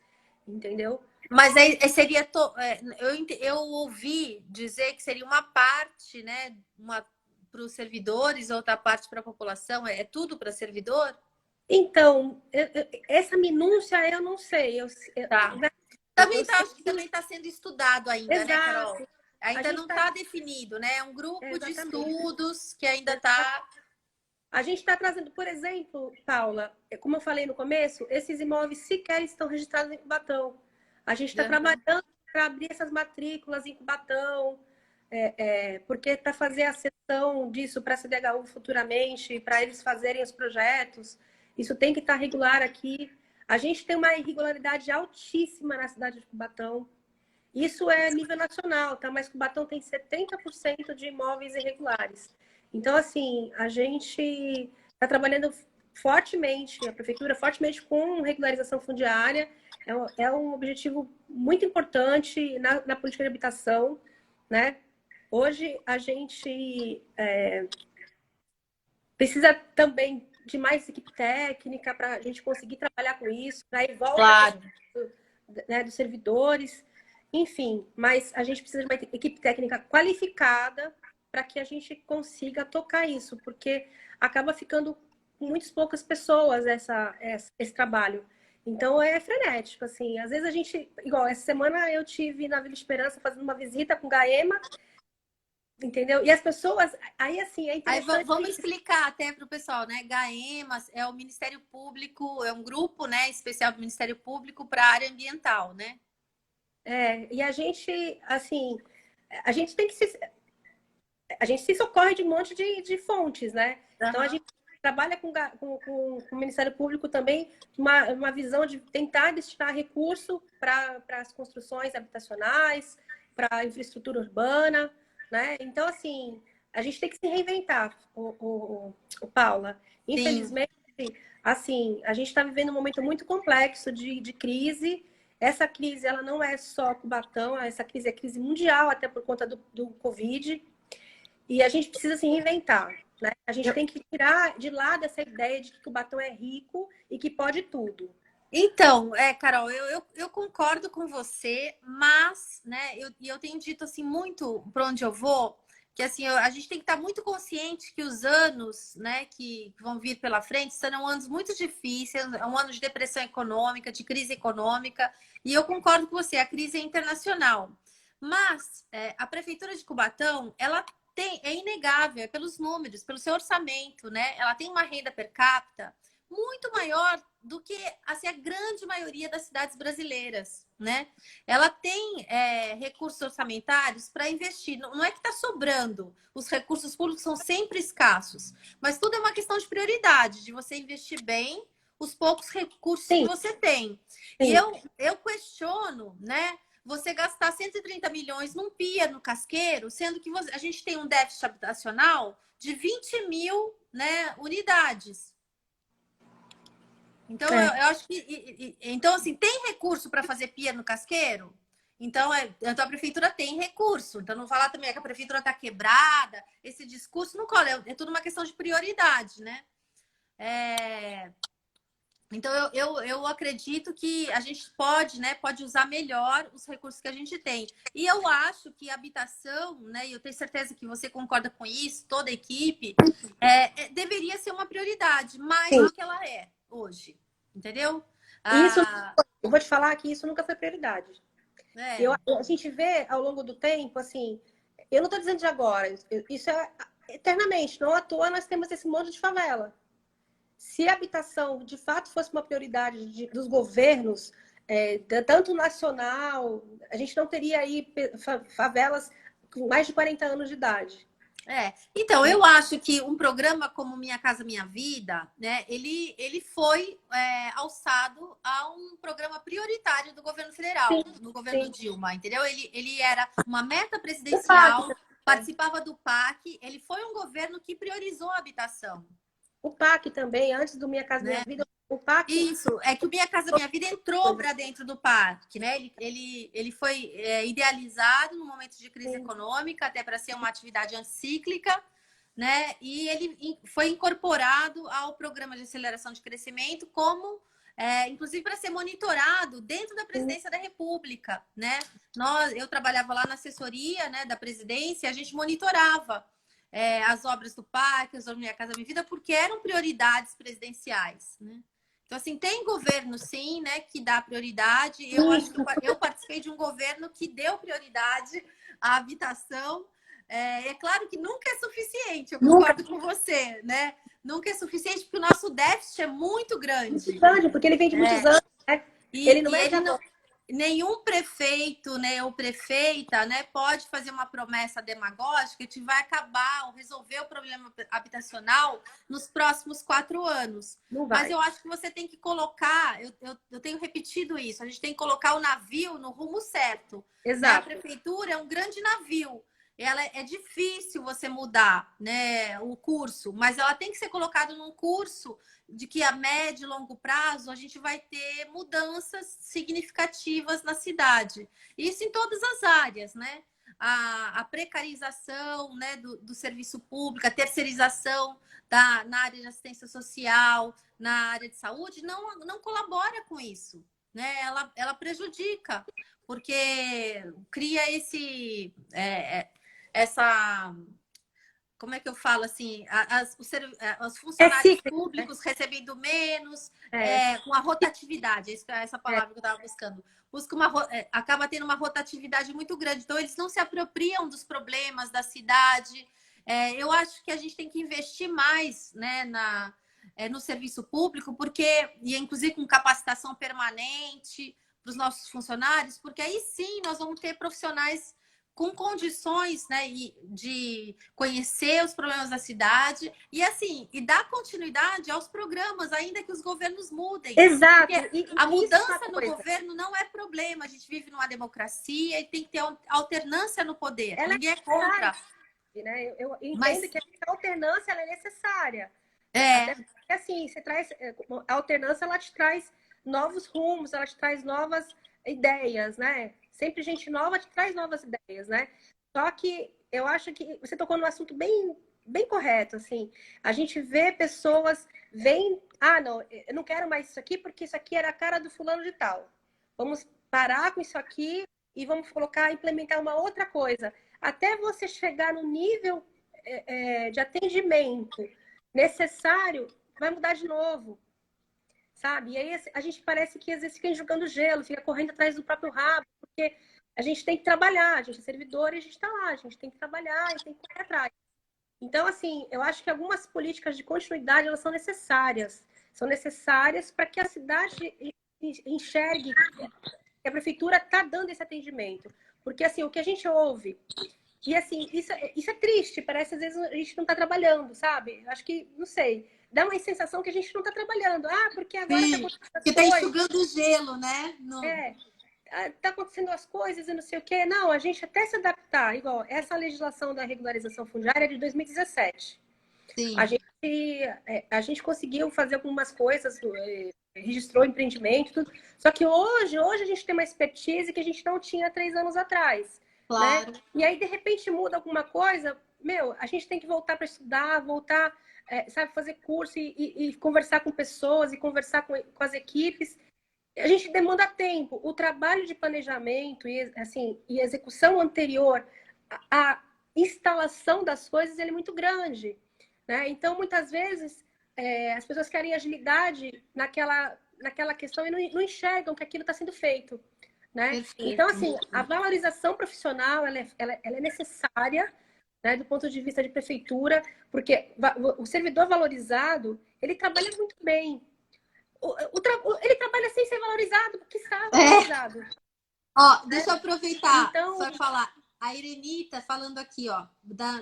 B: entendeu?
A: Mas aí seria. Eu ouvi dizer que seria uma parte, né? Para os servidores, outra parte para a população. É tudo para servidor?
B: Então, essa minúcia eu não sei.
A: Acho que também está sendo estudado ainda,
B: Exato.
A: Né, Carol? Ainda não está definido, né? É um grupo de estudos que ainda está.
B: A gente está trazendo, por exemplo, Paula, como eu falei no começo, esses imóveis sequer estão registrados em Cubatão. A gente está trabalhando para abrir essas matrículas em Cubatão, porque para fazer a sessão disso para a CDHU futuramente, para eles fazerem os projetos, isso tem que estar regular aqui. A gente tem uma irregularidade altíssima na cidade de Cubatão. Isso é nível nacional, tá? Mas Cubatão tem 70% de imóveis irregulares. Então, assim, a gente está trabalhando fortemente, a prefeitura fortemente com regularização fundiária. É um objetivo muito importante na política de habitação, né? Hoje a gente precisa também de mais equipe técnica para a gente conseguir trabalhar com isso. Aí volta dos servidores, enfim. Mas a gente precisa de uma equipe técnica qualificada para que a gente consiga tocar isso, porque acaba ficando com muitas poucas pessoas esse trabalho. Então é frenético, assim. Às vezes a gente... Igual, essa semana eu tive na Vila Esperança fazendo uma visita com Gaema, entendeu? E as pessoas... Aí, assim, é interessante...
C: Aí vamos explicar até para o pessoal, né? Gaema é o Ministério Público, é um grupo, né, especial do Ministério Público para a área ambiental, né?
B: E a gente, assim... A gente tem que se... A gente se socorre de um monte de fontes, né? Uhum. Então, a gente trabalha com o Ministério Público também uma visão de tentar destinar recurso para as construções habitacionais, para a infraestrutura urbana, né? Então, assim, a gente tem que se reinventar, Paula. Infelizmente, assim, a gente está vivendo um momento muito complexo de crise. Essa crise, ela não é só Cubatão, essa crise é crise mundial, até por conta do Covid. E a gente precisa se reinventar, né? A gente tem que tirar de lado essa ideia de que Cubatão é rico e que pode tudo.
C: Então, Carol, eu concordo com você, mas, né, eu tenho dito assim muito para onde eu vou, que assim, a gente tem que estar muito consciente que os anos, né, que vão vir pela frente serão anos muito difíceis, é um ano de depressão econômica, de crise econômica, e eu concordo com você, a crise é internacional. Mas a Prefeitura de Cubatão, ela é inegável, pelos números, pelo seu orçamento, né? Ela tem uma renda per capita muito maior do que assim, a grande maioria das cidades brasileiras, né? Ela tem recursos orçamentários para investir. Não é que está sobrando. Os recursos públicos são sempre escassos. Mas tudo é uma questão de prioridade, de você investir bem os poucos recursos que você tem. Sim. E eu questiono, né? Você gastar 130 milhões num pia no Casqueiro, sendo que a gente tem um déficit habitacional de 20 mil, né, unidades. Então, eu acho que... Então, assim, tem recurso para fazer pia no Casqueiro? Então, a prefeitura tem recurso. Então, não falar também que a prefeitura está quebrada. Esse discurso não cola. É tudo uma questão de prioridade, né? Então, eu acredito que a gente pode usar melhor os recursos que a gente tem. E eu acho que a habitação, né, e eu tenho certeza que você concorda com isso, toda a equipe, deveria ser uma prioridade, mais do que ela é hoje. Entendeu?
B: Isso, eu vou te falar que isso nunca foi prioridade. A gente vê ao longo do tempo, assim, eu não estou dizendo de agora, isso é eternamente, não à toa nós temos esse monte de favela. Se a habitação, de fato, fosse uma prioridade dos governos, tanto nacional, a gente não teria aí favelas com mais de 40 anos de idade.
C: Então, eu acho que um programa como Minha Casa Minha Vida, né, ele foi alçado a um programa prioritário do governo federal, no governo Dilma, entendeu? Ele era uma meta presidencial, participava do PAC, ele foi um governo que priorizou a habitação.
B: O PAC também, antes do Minha Casa Minha Vida, o PAC...
C: Isso, é que o Minha Casa Minha Vida entrou para dentro do PAC, né? Ele foi idealizado no momento de crise econômica, até para ser uma atividade anticíclica, né? E ele foi incorporado ao programa de aceleração de crescimento como, inclusive, para ser monitorado dentro da presidência da República, né? Eu trabalhava lá na assessoria, né, da presidência, a gente monitorava as obras do PAC, as obras do Minha Casa Minha Vida, porque eram prioridades presidenciais, né? Então, assim, tem governo, sim, né, que dá prioridade. Acho que eu participei de um governo que deu prioridade à habitação. É claro que nunca é suficiente, eu concordo com você, né? Nunca é suficiente, porque o nosso déficit é muito grande.
B: Muito grande, porque ele vem de muitos anos, né?
C: nenhum prefeito, né, ou prefeita, né, pode fazer uma promessa demagógica que vai acabar ou resolver o problema habitacional nos próximos 4 anos.
B: Não
C: Mas
B: vai.
C: eu acho que você tem que colocar, eu tenho repetido isso, a gente tem que colocar o navio no rumo certo. Né? A
B: Exato.
C: prefeitura é um grande navio. Ela é difícil você mudar, né, o curso, mas ela tem que ser colocada num curso de que a médio e longo prazo a gente vai ter mudanças significativas na cidade. Isso em todas as áreas, né? A precarização, né, do serviço público, a terceirização na área de assistência social, na área de saúde, não colabora com isso. Né? Ela prejudica, porque cria essa, como é que eu falo assim, os funcionários públicos recebendo menos, com a rotatividade, essa palavra que eu estava buscando. Acaba tendo uma rotatividade muito grande, então eles não se apropriam dos problemas da cidade. Eu acho que a gente tem que investir mais, né, no serviço público, e inclusive com capacitação permanente para os nossos funcionários, porque aí sim nós vamos ter profissionais com condições, né, de conhecer os problemas da cidade e dar continuidade aos programas, ainda que os governos mudem.
B: Exato.
C: A mudança no governo não é problema. A gente vive numa democracia e tem que ter alternância no poder. Ninguém é contra.
B: Né? Eu entendo que a alternância ela é necessária. Até porque, assim, a alternância ela te traz novos rumos, ela te traz novas ideias, né? Sempre gente nova te traz novas ideias, né? Só que eu acho que você tocou num assunto bem, bem correto, assim. A gente vê pessoas, não, eu não quero mais isso aqui porque isso aqui era a cara do fulano de tal. Vamos parar com isso aqui e vamos implementar uma outra coisa. Até você chegar no nível de atendimento necessário, vai mudar de novo. Sabe? E aí a gente parece que às vezes fica jogando gelo, fica correndo atrás do próprio rabo, porque a gente tem que trabalhar, a gente é servidor e a gente está lá, a gente tem que trabalhar e tem que correr atrás. Então, assim, eu acho que algumas políticas de continuidade, elas são necessárias. São necessárias para que a cidade enxergue que a prefeitura está dando esse atendimento. Porque, assim, o que a gente ouve... E, assim, isso é triste, parece às vezes a gente não está trabalhando, sabe? Acho que, não sei... Dá uma sensação que a gente não está trabalhando. Porque agora está acontecendo as coisas.
C: Está enxugando o gelo, né?
B: Está acontecendo as coisas e não sei o quê. Não, a gente até se adaptar. Igual, essa legislação da regularização fundiária é de 2017.
C: Sim.
B: A gente conseguiu fazer algumas coisas, registrou empreendimento, tudo. Só que hoje a gente tem uma expertise que a gente não tinha 3 anos atrás.
C: Claro.
B: Né? E aí, de repente, muda alguma coisa. A gente tem que voltar para estudar, voltar... sabe, fazer curso e conversar com pessoas e conversar com as equipes. A gente demanda tempo. O trabalho de planejamento e execução anterior à instalação das coisas ele é muito grande. Né? Então, muitas vezes, as pessoas querem agilidade naquela questão e não enxergam que aquilo está sendo feito. Né? Então, assim, a valorização profissional ela é necessária, né, do ponto de vista de prefeitura, porque o servidor valorizado, ele trabalha muito bem. Ele trabalha sem ser valorizado, porque está valorizado.
C: Deixa eu aproveitar para falar. A Irenita falando aqui,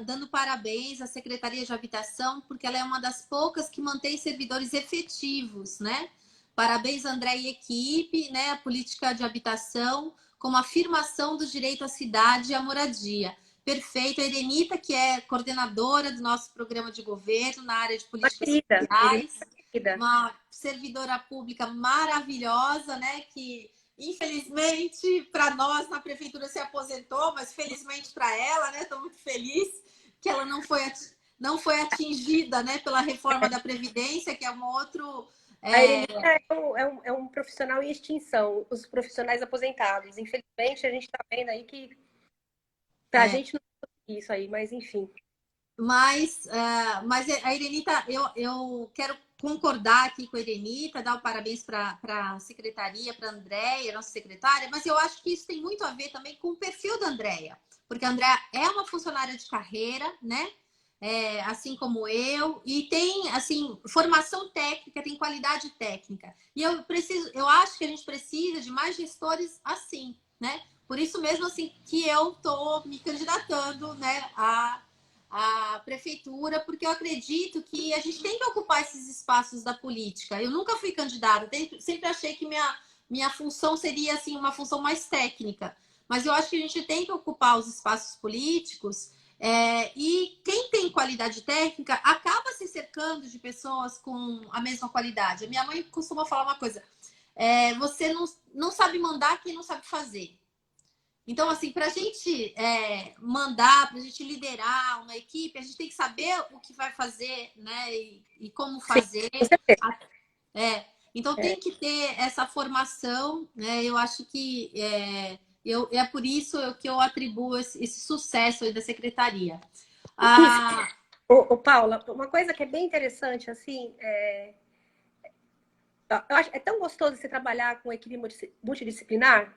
C: dando parabéns à Secretaria de Habitação, porque ela é uma das poucas que mantém servidores efetivos, né? Parabéns, André e equipe, né? A política de habitação como afirmação do direito à cidade e à moradia. Perfeito. A Irenita, que é coordenadora do nosso programa de governo na área de políticas sociais, uma servidora pública maravilhosa, né? Que, infelizmente, para nós na prefeitura se aposentou, mas felizmente para ela, né? Estou muito feliz que ela não foi atingida, né, pela reforma da Previdência, que é um outro...
B: A Irenita é um profissional em extinção, os profissionais aposentados. Infelizmente, a gente está vendo aí que pra gente não é isso aí, mas enfim.
C: Mas a Irenita, eu quero concordar aqui com a Irenita, dar o parabéns para a secretaria, para a Andréia, nossa secretária, mas eu acho que isso tem muito a ver também com o perfil da Andréia, porque a Andréia é uma funcionária de carreira, né? assim como eu, e tem assim formação técnica, tem qualidade técnica. E eu acho que a gente precisa de mais gestores assim, né? Por isso mesmo assim que eu estou me candidatando, né, à prefeitura, porque eu acredito que a gente tem que ocupar esses espaços da política. Eu nunca fui candidata, sempre achei que minha função seria assim uma função mais técnica, mas eu acho que a gente tem que ocupar os espaços políticos. E quem tem qualidade técnica acaba se cercando de pessoas com a mesma qualidade. A minha mãe costuma falar uma coisa: você não sabe mandar quem não sabe fazer. Então, assim, para a gente mandar, para a gente liderar uma equipe, a gente tem que saber o que vai fazer, né? E como fazer.
B: Com certeza.
C: Então, tem que ter essa formação, né? Eu acho que é por isso que eu atribuo esse sucesso aí da secretaria.
B: Paula, uma coisa que é bem interessante, assim, eu acho, é tão gostoso você trabalhar com equipe multidisciplinar.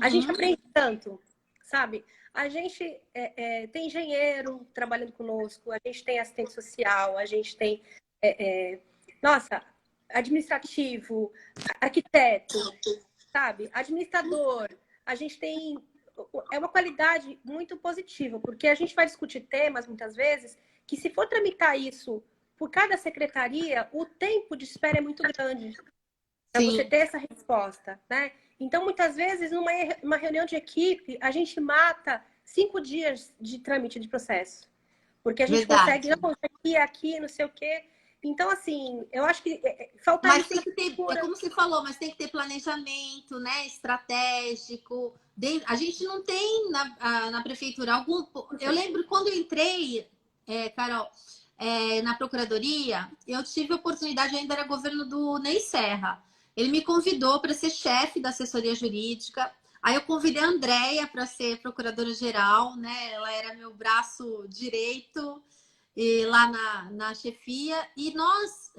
B: A gente aprende tanto, sabe? A gente tem engenheiro trabalhando conosco, a gente tem assistente social, a gente tem, administrativo, arquiteto, sabe? Administrador. A gente tem... É uma qualidade muito positiva, porque a gente vai discutir temas, muitas vezes, que se for tramitar isso por cada secretaria, o tempo de espera é muito grande para você ter essa resposta, né? Então, muitas vezes, numa reunião de equipe, a gente mata 5 dias de trâmite de processo. Porque a gente consegue, aqui, não sei o quê. Então, assim, eu acho que falta
C: mas
B: isso.
C: Tem que ter, como você falou, mas tem que ter planejamento, né? Estratégico. A gente não tem na prefeitura algum... Eu lembro quando eu entrei, Carol, na procuradoria, eu tive a oportunidade, ainda era governo do Ney Serra. Ele me convidou para ser chefe da assessoria jurídica. Aí eu convidei a Andréia para ser procuradora-geral, né? Ela era meu braço direito lá na chefia. E nós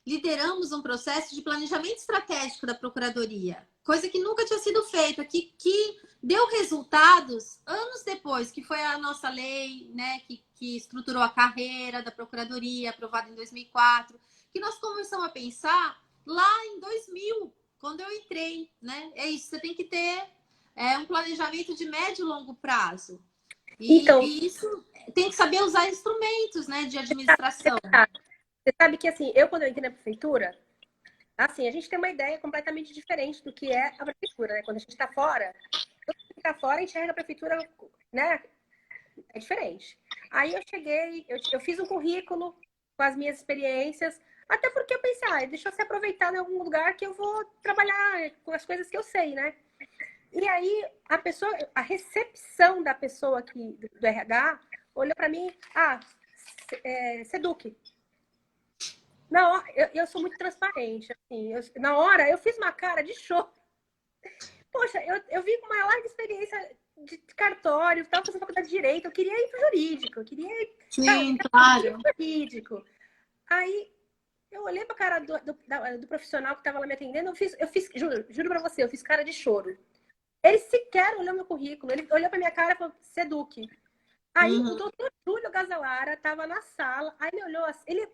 C: lideramos um processo de planejamento estratégico da procuradoria, coisa que nunca tinha sido feita, que deu resultados anos depois, que foi a nossa lei, né? Que estruturou a carreira da procuradoria, aprovada em 2004, que nós começamos a pensar lá em 2000, quando eu entrei, né? É isso, você tem que ter um planejamento de médio e longo prazo. E isso tem que saber usar instrumentos, né, de administração.
B: Você sabe que, assim, quando eu entrei na prefeitura, assim, a gente tem uma ideia completamente diferente do que é a prefeitura, né? Quando a gente está fora, a gente enxerga a prefeitura, né? É diferente. Aí eu cheguei, eu fiz um currículo com as minhas experiências, até porque eu pensei, deixa eu se aproveitar em algum lugar que eu vou trabalhar com as coisas que eu sei, né? E aí a recepção da pessoa aqui do RH olhou para mim, Seduc. Na hora, eu sou muito transparente, assim, na hora eu fiz uma cara de choro. Poxa, eu vim com uma larga experiência de cartório, estava fazendo faculdade de Direito, eu queria ir para o jurídico, eu queria ir
C: claro.
B: Jurídico. Aí eu olhei para a cara do profissional que estava lá me atendendo, eu fiz juro para você, eu fiz cara de choro. Ele sequer olhou meu currículo, ele olhou para minha cara e falou, Seduc. Aí o doutor Júlio Gazalara estava na sala, aí ele olhou,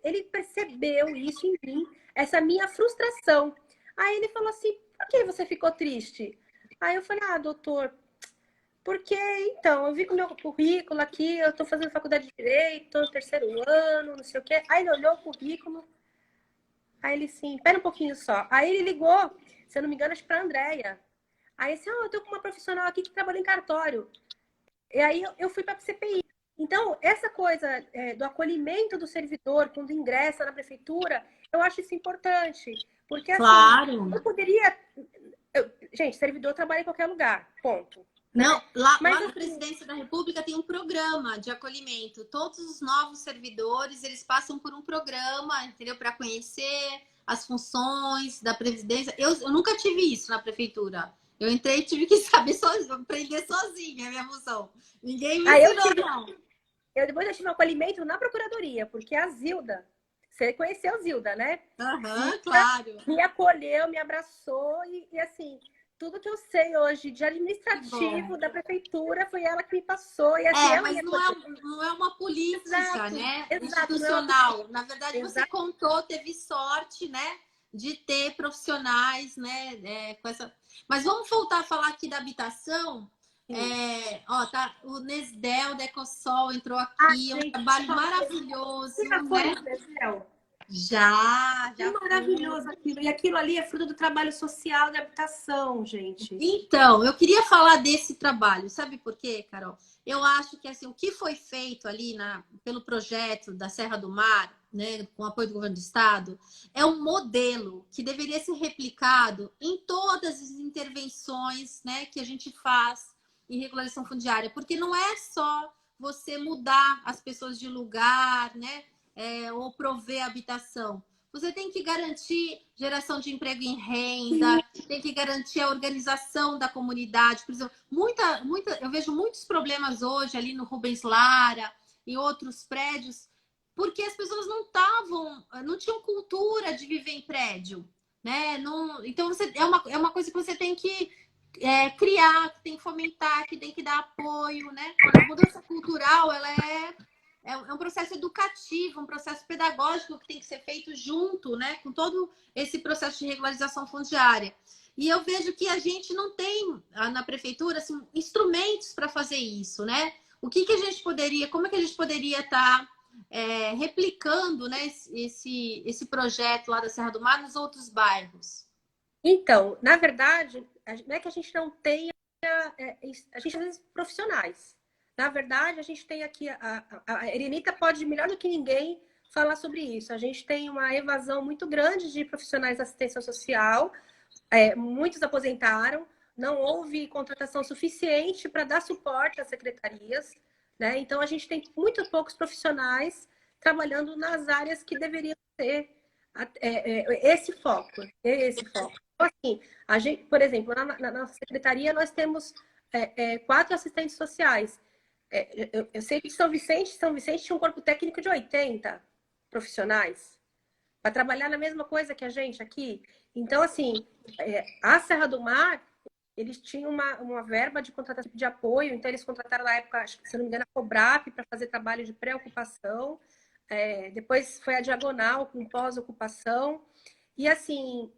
B: ele percebeu isso em mim, essa minha frustração. Aí ele falou assim, por que você ficou triste? Aí eu falei, doutor, porque então, eu vi com o meu currículo aqui, eu estou fazendo faculdade de Direito, estou no 3º ano, não sei o quê. Aí ele olhou o currículo, aí ele assim, pera um pouquinho só. Aí ele ligou, se eu não me engano, acho que para a Andréia. Aí assim, eu estou com uma profissional aqui que trabalha em cartório. E aí eu fui para a CPI. Então, essa coisa do acolhimento do servidor quando ingressa na prefeitura, eu acho isso importante. Porque, assim, eu poderia... gente, servidor trabalha em qualquer lugar, ponto.
C: Não, né? Lá na Presidência da República tem um programa de acolhimento. Todos os novos servidores, eles passam por um programa, entendeu? Para conhecer as funções da Previdência. Eu nunca tive isso na prefeitura. Eu entrei e tive que saber sozinha, aprender sozinha a minha função. Ninguém me ensinou, não.
B: Depois eu tive um acolhimento na procuradoria, porque a Zilda, você conheceu a Zilda, né?
C: Claro.
B: Me acolheu, me abraçou e assim, tudo que eu sei hoje de administrativo da prefeitura foi ela que me passou. E assim, ela
C: mas não é uma política,
B: exato,
C: né?
B: exato,
C: Institucional. Na verdade, você
B: exato.
C: contou, teve sorte, né? De ter profissionais, né? Com essa... Mas vamos voltar a falar aqui da habitação. Tá, o Nesdel da Ecosol entrou aqui, um trabalho maravilhoso.
B: Você já foi
C: né?
B: no Nesdel?
C: Já
B: Que maravilhoso aquilo. E aquilo ali é fruto do trabalho social de habitação, gente.
C: Então, eu queria falar desse trabalho. Sabe por quê, Carol? Eu acho que assim, o que foi feito ali pelo projeto da Serra do Mar, né, com apoio do governo do estado, é um modelo que deveria ser replicado em todas as intervenções, né, que a gente faz em regularização fundiária, porque não é só você mudar as pessoas de lugar, né, ou prover habitação. Você tem que garantir geração de emprego em renda, tem que garantir a organização da comunidade. Por exemplo, eu vejo muitos problemas hoje ali no Rubens Lara, em outros prédios, porque as pessoas não tinham cultura de viver em prédio, né? Então é uma coisa que você tem que criar, que tem que fomentar, que tem que dar apoio, né? A mudança cultural, ela é um processo educativo, um processo pedagógico que tem que ser feito junto, né, com todo esse processo de regularização fundiária. E eu vejo que a gente não tem na prefeitura assim, instrumentos para fazer isso, né? Como é que a gente poderia estar replicando, né, esse projeto lá da Serra do Mar nos outros bairros?
B: Então, na verdade, não é que a gente não tenha, a gente às vezes profissionais. Na verdade, a gente tem aqui, a Erenita pode melhor do que ninguém falar sobre isso. A gente tem uma evasão muito grande de profissionais da assistência social, muitos aposentaram, não houve contratação suficiente para dar suporte às secretarias, né? Então, a gente tem muito poucos profissionais trabalhando nas áreas que deveriam ter esse foco. Então, assim, a gente, por exemplo, na nossa secretaria, nós temos 4 assistentes sociais. Eu sei que São Vicente tinha um corpo técnico de 80 profissionais para trabalhar na mesma coisa que a gente aqui. Então, assim, a Serra do Mar, eles tinham uma verba de contratação de apoio, então eles contrataram na época, acho que, se não me engano, a Cobrap para fazer trabalho de pré-ocupação. Depois foi a Diagonal com pós-ocupação. E, assim,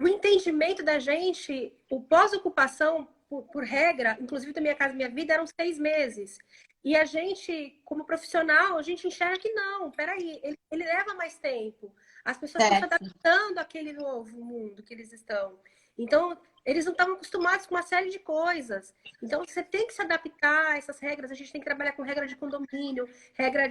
B: o entendimento da gente, o pós-ocupação, por regra, inclusive da Minha Casa Minha Vida, eram 6 meses. E a gente, como profissional, a gente enxerga que não, peraí, ele leva mais tempo. As pessoas estão se adaptando àquele novo mundo que eles estão. Então, eles não estavam acostumados com uma série de coisas. Então, você tem que se adaptar a essas regras. A gente tem que trabalhar com regra de condomínio, regra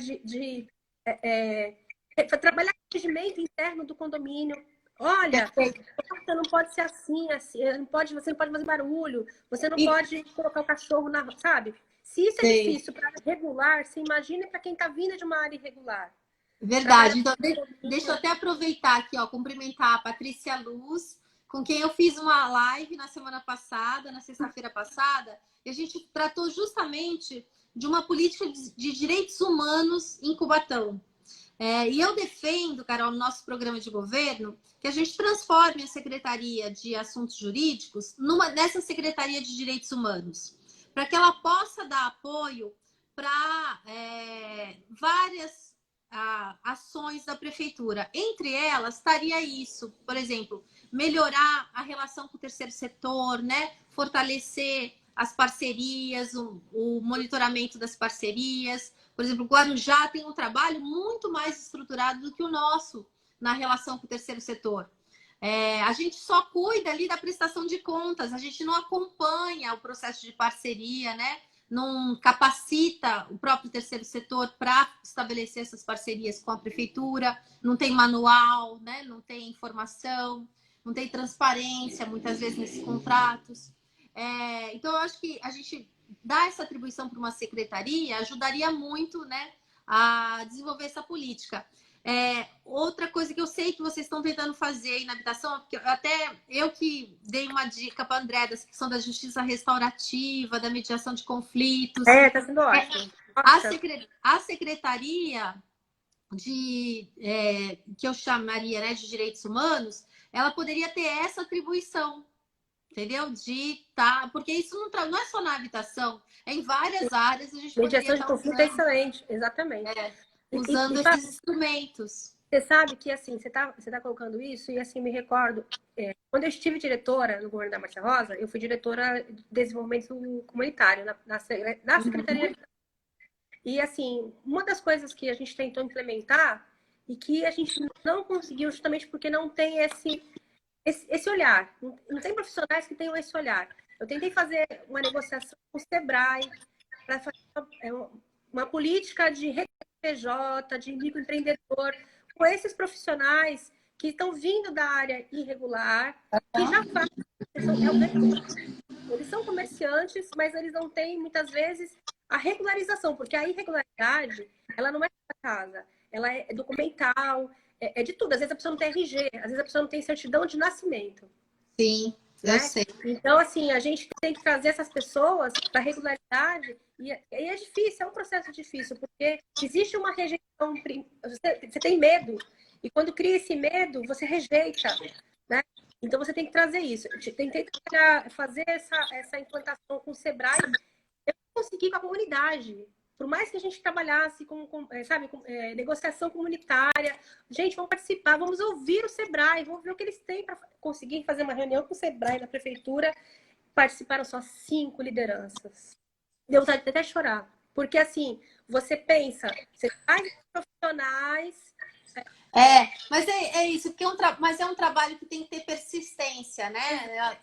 B: trabalhar com o regimento interno do condomínio. Olha, você não pode ser assim, você não pode fazer barulho, você não pode colocar o cachorro na... Sabe? Se isso é difícil para regular, você imagina para quem está vindo de uma área irregular.
C: Verdade. Então, deixa eu até aproveitar aqui, cumprimentar a Patrícia Luz, com quem eu fiz uma live na semana passada, na sexta-feira passada, e a gente tratou justamente de uma política de direitos humanos em Cubatão. E eu defendo, Carol, no nosso programa de governo, que a gente transforme a Secretaria de Assuntos Jurídicos nessa Secretaria de Direitos Humanos, para que ela possa dar apoio para várias ações da prefeitura. Entre elas, estaria isso, por exemplo, melhorar a relação com o terceiro setor, né? Fortalecer as parcerias, o monitoramento das parcerias. Por exemplo, o Guarujá tem um trabalho muito mais estruturado do que o nosso na relação com o terceiro setor. A gente só cuida ali da prestação de contas, a gente não acompanha o processo de parceria, né? Não capacita o próprio terceiro setor para estabelecer essas parcerias com a prefeitura, não tem manual, né? Não tem informação, não tem transparência, muitas vezes, nesses contratos. Então, eu acho que a gente dar essa atribuição para uma secretaria ajudaria muito, né, a desenvolver essa política. Outra coisa que eu sei que vocês estão tentando fazer aí na habitação, porque até eu que dei uma dica para a André da questão da justiça restaurativa, da mediação de conflitos.
B: Tá sendo ótimo.
C: A secretaria que eu chamaria, né, de direitos humanos, ela poderia ter essa atribuição, entendeu? Porque isso não é só na habitação, é em várias áreas a gente poderia
B: Mediação de
C: estar
B: conflito é
C: usando,
B: excelente, exatamente.
C: usando esses instrumentos.
B: Você sabe que, assim, você tá colocando isso, e, assim, me recordo, quando eu estive diretora no governo da Márcia Rosa, eu fui diretora de desenvolvimento comunitário na Secretaria. E, assim, uma das coisas que a gente tentou implementar e que a gente não conseguiu justamente porque não tem esse olhar. Não tem profissionais que tenham esse olhar. Eu tentei fazer uma negociação com o Sebrae para fazer uma política de PJ, de microempreendedor, com esses profissionais que estão vindo da área irregular, que já fazem, eles são comerciantes, mas eles não têm, muitas vezes, a regularização, porque a irregularidade, ela não é da casa, ela é documental, é de tudo. Às vezes a pessoa não tem RG, às vezes a pessoa não tem certidão de nascimento.
C: Sim,
B: né?
C: Eu sei.
B: Então, assim, a gente tem que trazer essas pessoas para a regularidade, e é difícil, é um processo difícil, porque existe uma rejeição, você tem medo, e quando cria esse medo, você rejeita, né? Então, você tem que trazer isso. Eu tentei fazer essa implantação com o Sebrae, eu consegui com a comunidade. Por mais que a gente trabalhasse sabe, negociação comunitária, gente, vamos participar, vamos ouvir o Sebrae, vamos ver o que eles têm para conseguir fazer uma reunião com o Sebrae na prefeitura. Participaram só 5 lideranças. Deu vontade de até chorar. Porque, assim, você pensa, você traz profissionais.
C: Mas é isso, porque mas é um trabalho que tem que ter persistência, né?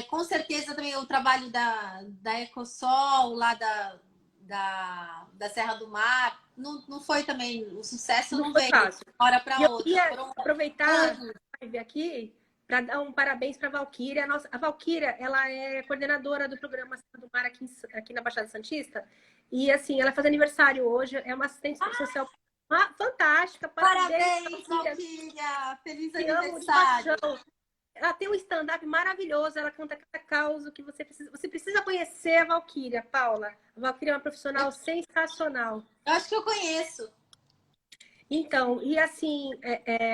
C: Com certeza também o trabalho da Ecosol, lá da Serra do Mar, não foi também, o sucesso não veio de uma hora para outra.
B: Eu queria aproveitar a live aqui para dar um parabéns para a Valquíria. A Valquíria, ela é coordenadora do programa Serra do Mar aqui na Baixada Santista. E, assim, ela faz aniversário hoje, é uma assistente social fantástica.
C: Parabéns, Valquíria! Feliz aniversário!
B: Ela tem um stand-up maravilhoso, ela canta cada causa que você precisa. Você precisa conhecer a Valquíria, Paula. A Valquíria é uma profissional sensacional.
C: Eu acho que eu conheço.
B: Então, e assim,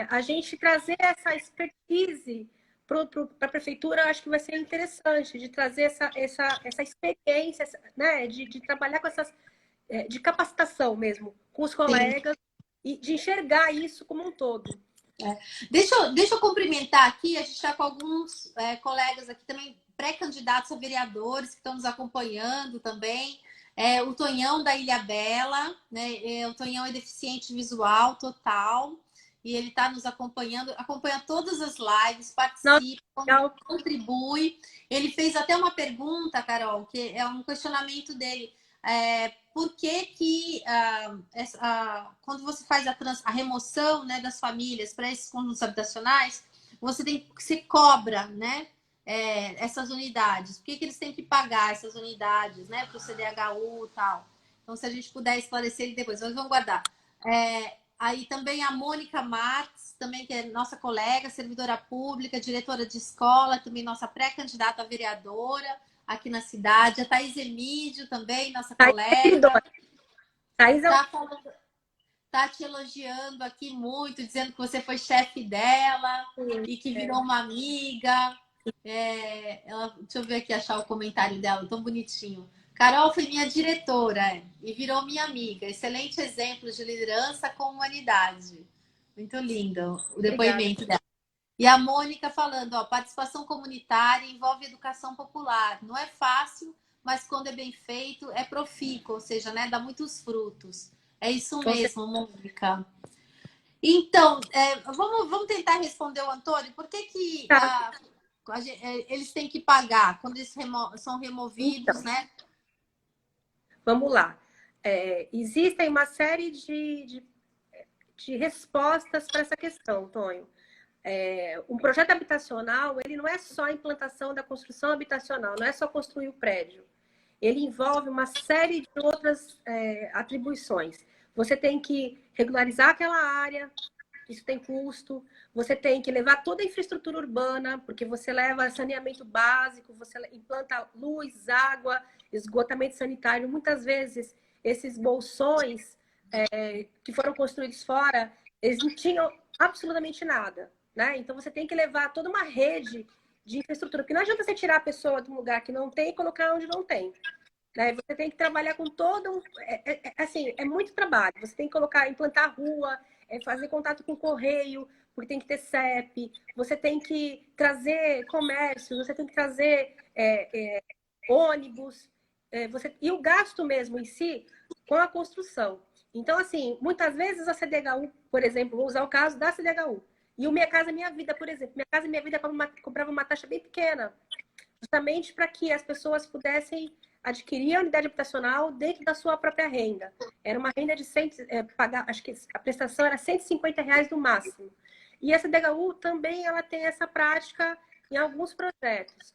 B: a gente trazer essa expertise para a prefeitura, eu acho que vai ser interessante, de trazer essa experiência, né? De trabalhar com essas. De capacitação mesmo, com os colegas, e de enxergar isso como um todo.
C: Deixa eu cumprimentar aqui, a gente está com alguns colegas aqui também, pré-candidatos a vereadores, que estão nos acompanhando também. O Tonhão da Ilha Bela, né? O Tonhão é deficiente visual total, e ele está nos acompanhando, acompanha todas as lives, participa, contribui. Ele fez até uma pergunta, Carol, que é um questionamento dele. Por que quando você faz a remoção, né, das famílias para esses conjuntos habitacionais, você cobra, né, essas unidades? Por que eles têm que pagar essas unidades, né, para o CDHU e tal? Então, se a gente puder esclarecer depois, nós vamos guardar. Aí também a Mônica Marques, também, que é nossa colega, servidora pública, diretora de escola, também nossa pré-candidata a vereadora aqui na cidade. A Thaís Emídio também, nossa colega.
B: Thaís
C: tá te elogiando aqui muito, dizendo que você foi chefe dela e que virou uma amiga. Deixa eu ver aqui, achar o comentário dela, tão bonitinho. Carol foi minha diretora e virou minha amiga. Excelente exemplo de liderança com humanidade. Muito lindo o depoimento dela. E a Mônica falando, participação comunitária envolve educação popular. Não é fácil, mas quando é bem feito, é profícuo, ou seja, né, dá muitos frutos. É isso mesmo, Mônica. Então, vamos tentar responder o Antônio. Por que eles têm que pagar quando eles são removidos, então, né?
B: Vamos lá. Existem uma série de respostas para essa questão, Tonho. Um projeto habitacional, ele não é só a implantação da construção habitacional, não é só construir o prédio. Ele envolve uma série de outras atribuições. Você tem que regularizar aquela área, isso tem custo. Você tem que levar toda a infraestrutura urbana, porque você leva saneamento básico, você implanta luz, água, esgotamento sanitário. Muitas vezes, esses bolsões que foram construídos fora, eles não tinham absolutamente nada, né? Então você tem que levar toda uma rede de infraestrutura, porque não adianta você tirar a pessoa de um lugar que não tem e colocar onde não tem. Né? Você tem que trabalhar com todo um... assim, é muito trabalho. Você tem que colocar, implantar rua, fazer contato com o correio, porque tem que ter CEP, você tem que trazer comércio, você tem que trazer ônibus, e o gasto mesmo em si com a construção. Então, assim, muitas vezes a CDHU, por exemplo, vou usar o caso da CDHU, e o Minha Casa Minha Vida, por exemplo. Minha Casa Minha Vida cobrava uma taxa bem pequena, justamente para que as pessoas pudessem adquirir a unidade habitacional dentro da sua própria renda. Era uma renda de pagar, acho que a prestação era R$ 150 no máximo. E a CDHU também ela tem essa prática em alguns projetos.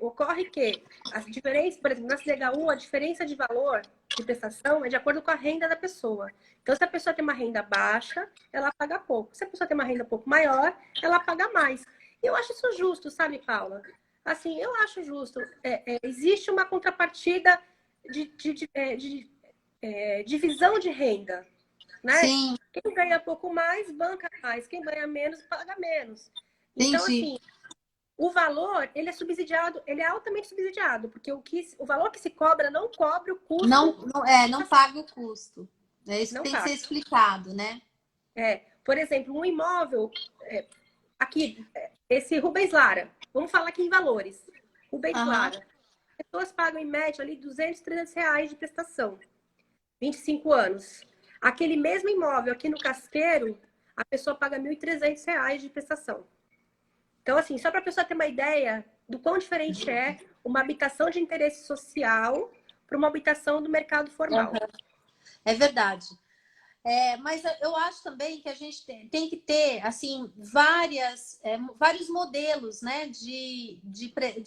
B: Ocorre que as diferenças, por exemplo, na CDHU, a diferença de valor de prestação é de acordo com a renda da pessoa. Então, se a pessoa tem uma renda baixa, ela paga pouco. Se a pessoa tem uma renda um pouco maior, ela paga mais. E eu acho isso justo, sabe, Paula? Assim, eu acho justo. Existe uma contrapartida de divisão de renda, né?
C: Sim.
B: Quem ganha pouco mais, banca mais. Quem ganha menos, paga menos. Então, assim, o valor, ele é subsidiado, ele é altamente subsidiado, porque o valor que se cobra não cobre o custo.
C: Não paga o custo. É isso que tem que ser explicado, né?
B: Por exemplo, um imóvel, aqui, esse Rubens Lara, vamos falar aqui em valores. Rubens Lara, as pessoas pagam em média ali R$ 200, R$ 300 de prestação, 25 anos. Aquele mesmo imóvel aqui no Casqueiro, a pessoa paga R$ 1.300 de prestação. Então, assim, só para a pessoa ter uma ideia do quão diferente é uma habitação de interesse social para uma habitação do mercado formal.
C: É verdade. Mas eu acho também que a gente tem que ter, assim, vários modelos, né, de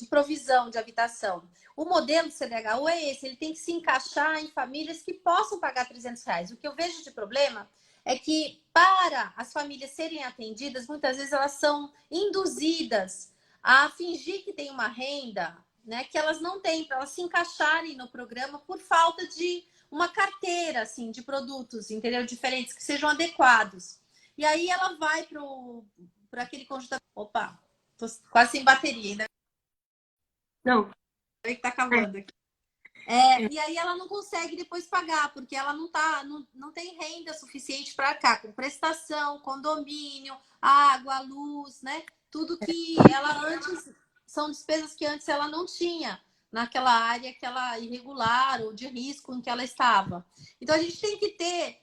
C: provisão de habitação. O modelo do CDHU é esse, ele tem que se encaixar em famílias que possam pagar R$ 300. O que eu vejo de problema é que, para as famílias serem atendidas, muitas vezes elas são induzidas a fingir que tem uma renda, né, que elas não têm, para elas se encaixarem no programa por falta de uma carteira, assim, de produtos, entendeu? Diferentes, que sejam adequados. E aí ela vai para aquele conjunto... Opa, tô quase sem bateria ainda.
B: Não.
C: Que tá acabando aqui. E aí ela não consegue depois pagar, porque ela não tem renda suficiente para arcar com prestação, condomínio, água, luz, né? Tudo que ela antes... São despesas que antes ela não tinha naquela área que ela irregular ou de risco em que ela estava. Então a gente tem que ter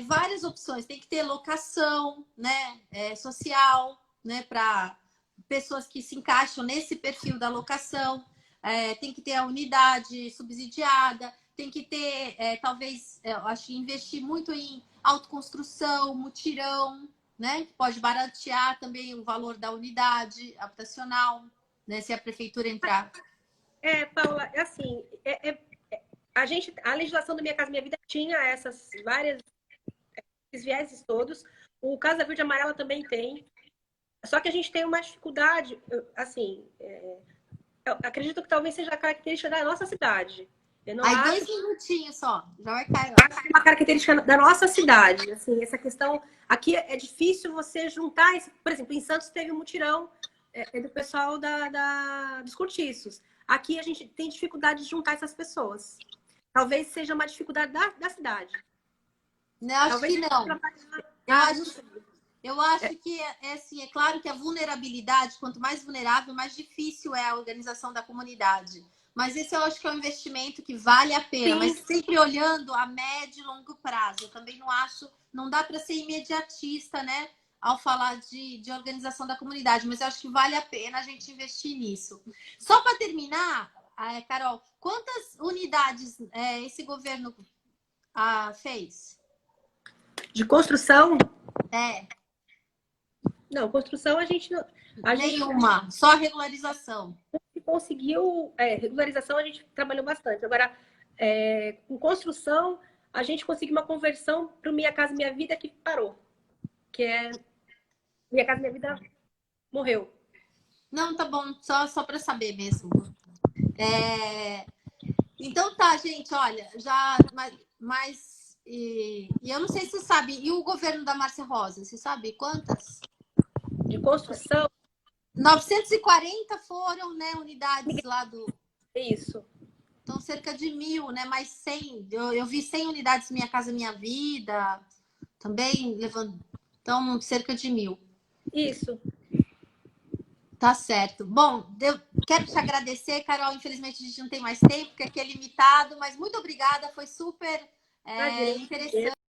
C: várias opções, tem que ter locação, né, social, né, para pessoas que se encaixam nesse perfil da locação, tem que ter a unidade subsidiada, tem que ter, talvez, eu acho que investir muito em autoconstrução, mutirão, né, que pode baratear também o valor da unidade habitacional, né, se a prefeitura entrar.
B: Paula, assim, a legislação do Minha Casa Minha Vida tinha esses vieses todos. O Casa Verde Amarela também tem. Só que a gente tem uma dificuldade, assim, eu acredito que talvez seja a característica da nossa cidade.
C: Aí 2 minutinhos só, já vai cair lá.
B: Uma característica da nossa cidade, assim, essa questão... Aqui é difícil você juntar... Por exemplo, em Santos teve um mutirão do pessoal dos cortiços. Aqui a gente tem dificuldade de juntar essas pessoas. Talvez seja uma dificuldade da cidade.
C: Não, acho que não. Eu acho que assim, é claro que a vulnerabilidade, quanto mais vulnerável, mais difícil é a organização da comunidade. Mas esse eu acho que é um investimento que vale a pena, mas sempre olhando a médio e longo prazo. Eu também não acho, não dá para ser imediatista, né? Ao falar de organização da comunidade, mas eu acho que vale a pena a gente investir nisso. Só para terminar, Carol, quantas unidades esse governo fez?
B: De construção?
C: Não,
B: construção a gente não...
C: Nenhuma, só regularização.
B: Conseguiu... regularização a gente trabalhou bastante. Agora, com construção, a gente conseguiu uma conversão para o Minha Casa Minha Vida que parou. Que Minha Casa Minha Vida morreu.
C: Não, tá bom. Só para saber mesmo. Então tá, gente. Olha, mas eu não sei se você sabe, e o governo da Márcia Rosa, você sabe quantas?
B: De construção,
C: 940 foram, né, unidades lá do...
B: isso.
C: Então, cerca de 1.000, né? Mais 100. Eu vi 100 unidades Minha Casa Minha Vida, também levando... Então, cerca de 1.000.
B: Isso.
C: Tá certo. Bom, eu quero te agradecer, Carol. Infelizmente, a gente não tem mais tempo, porque aqui é limitado, mas muito obrigada. Foi super interessante.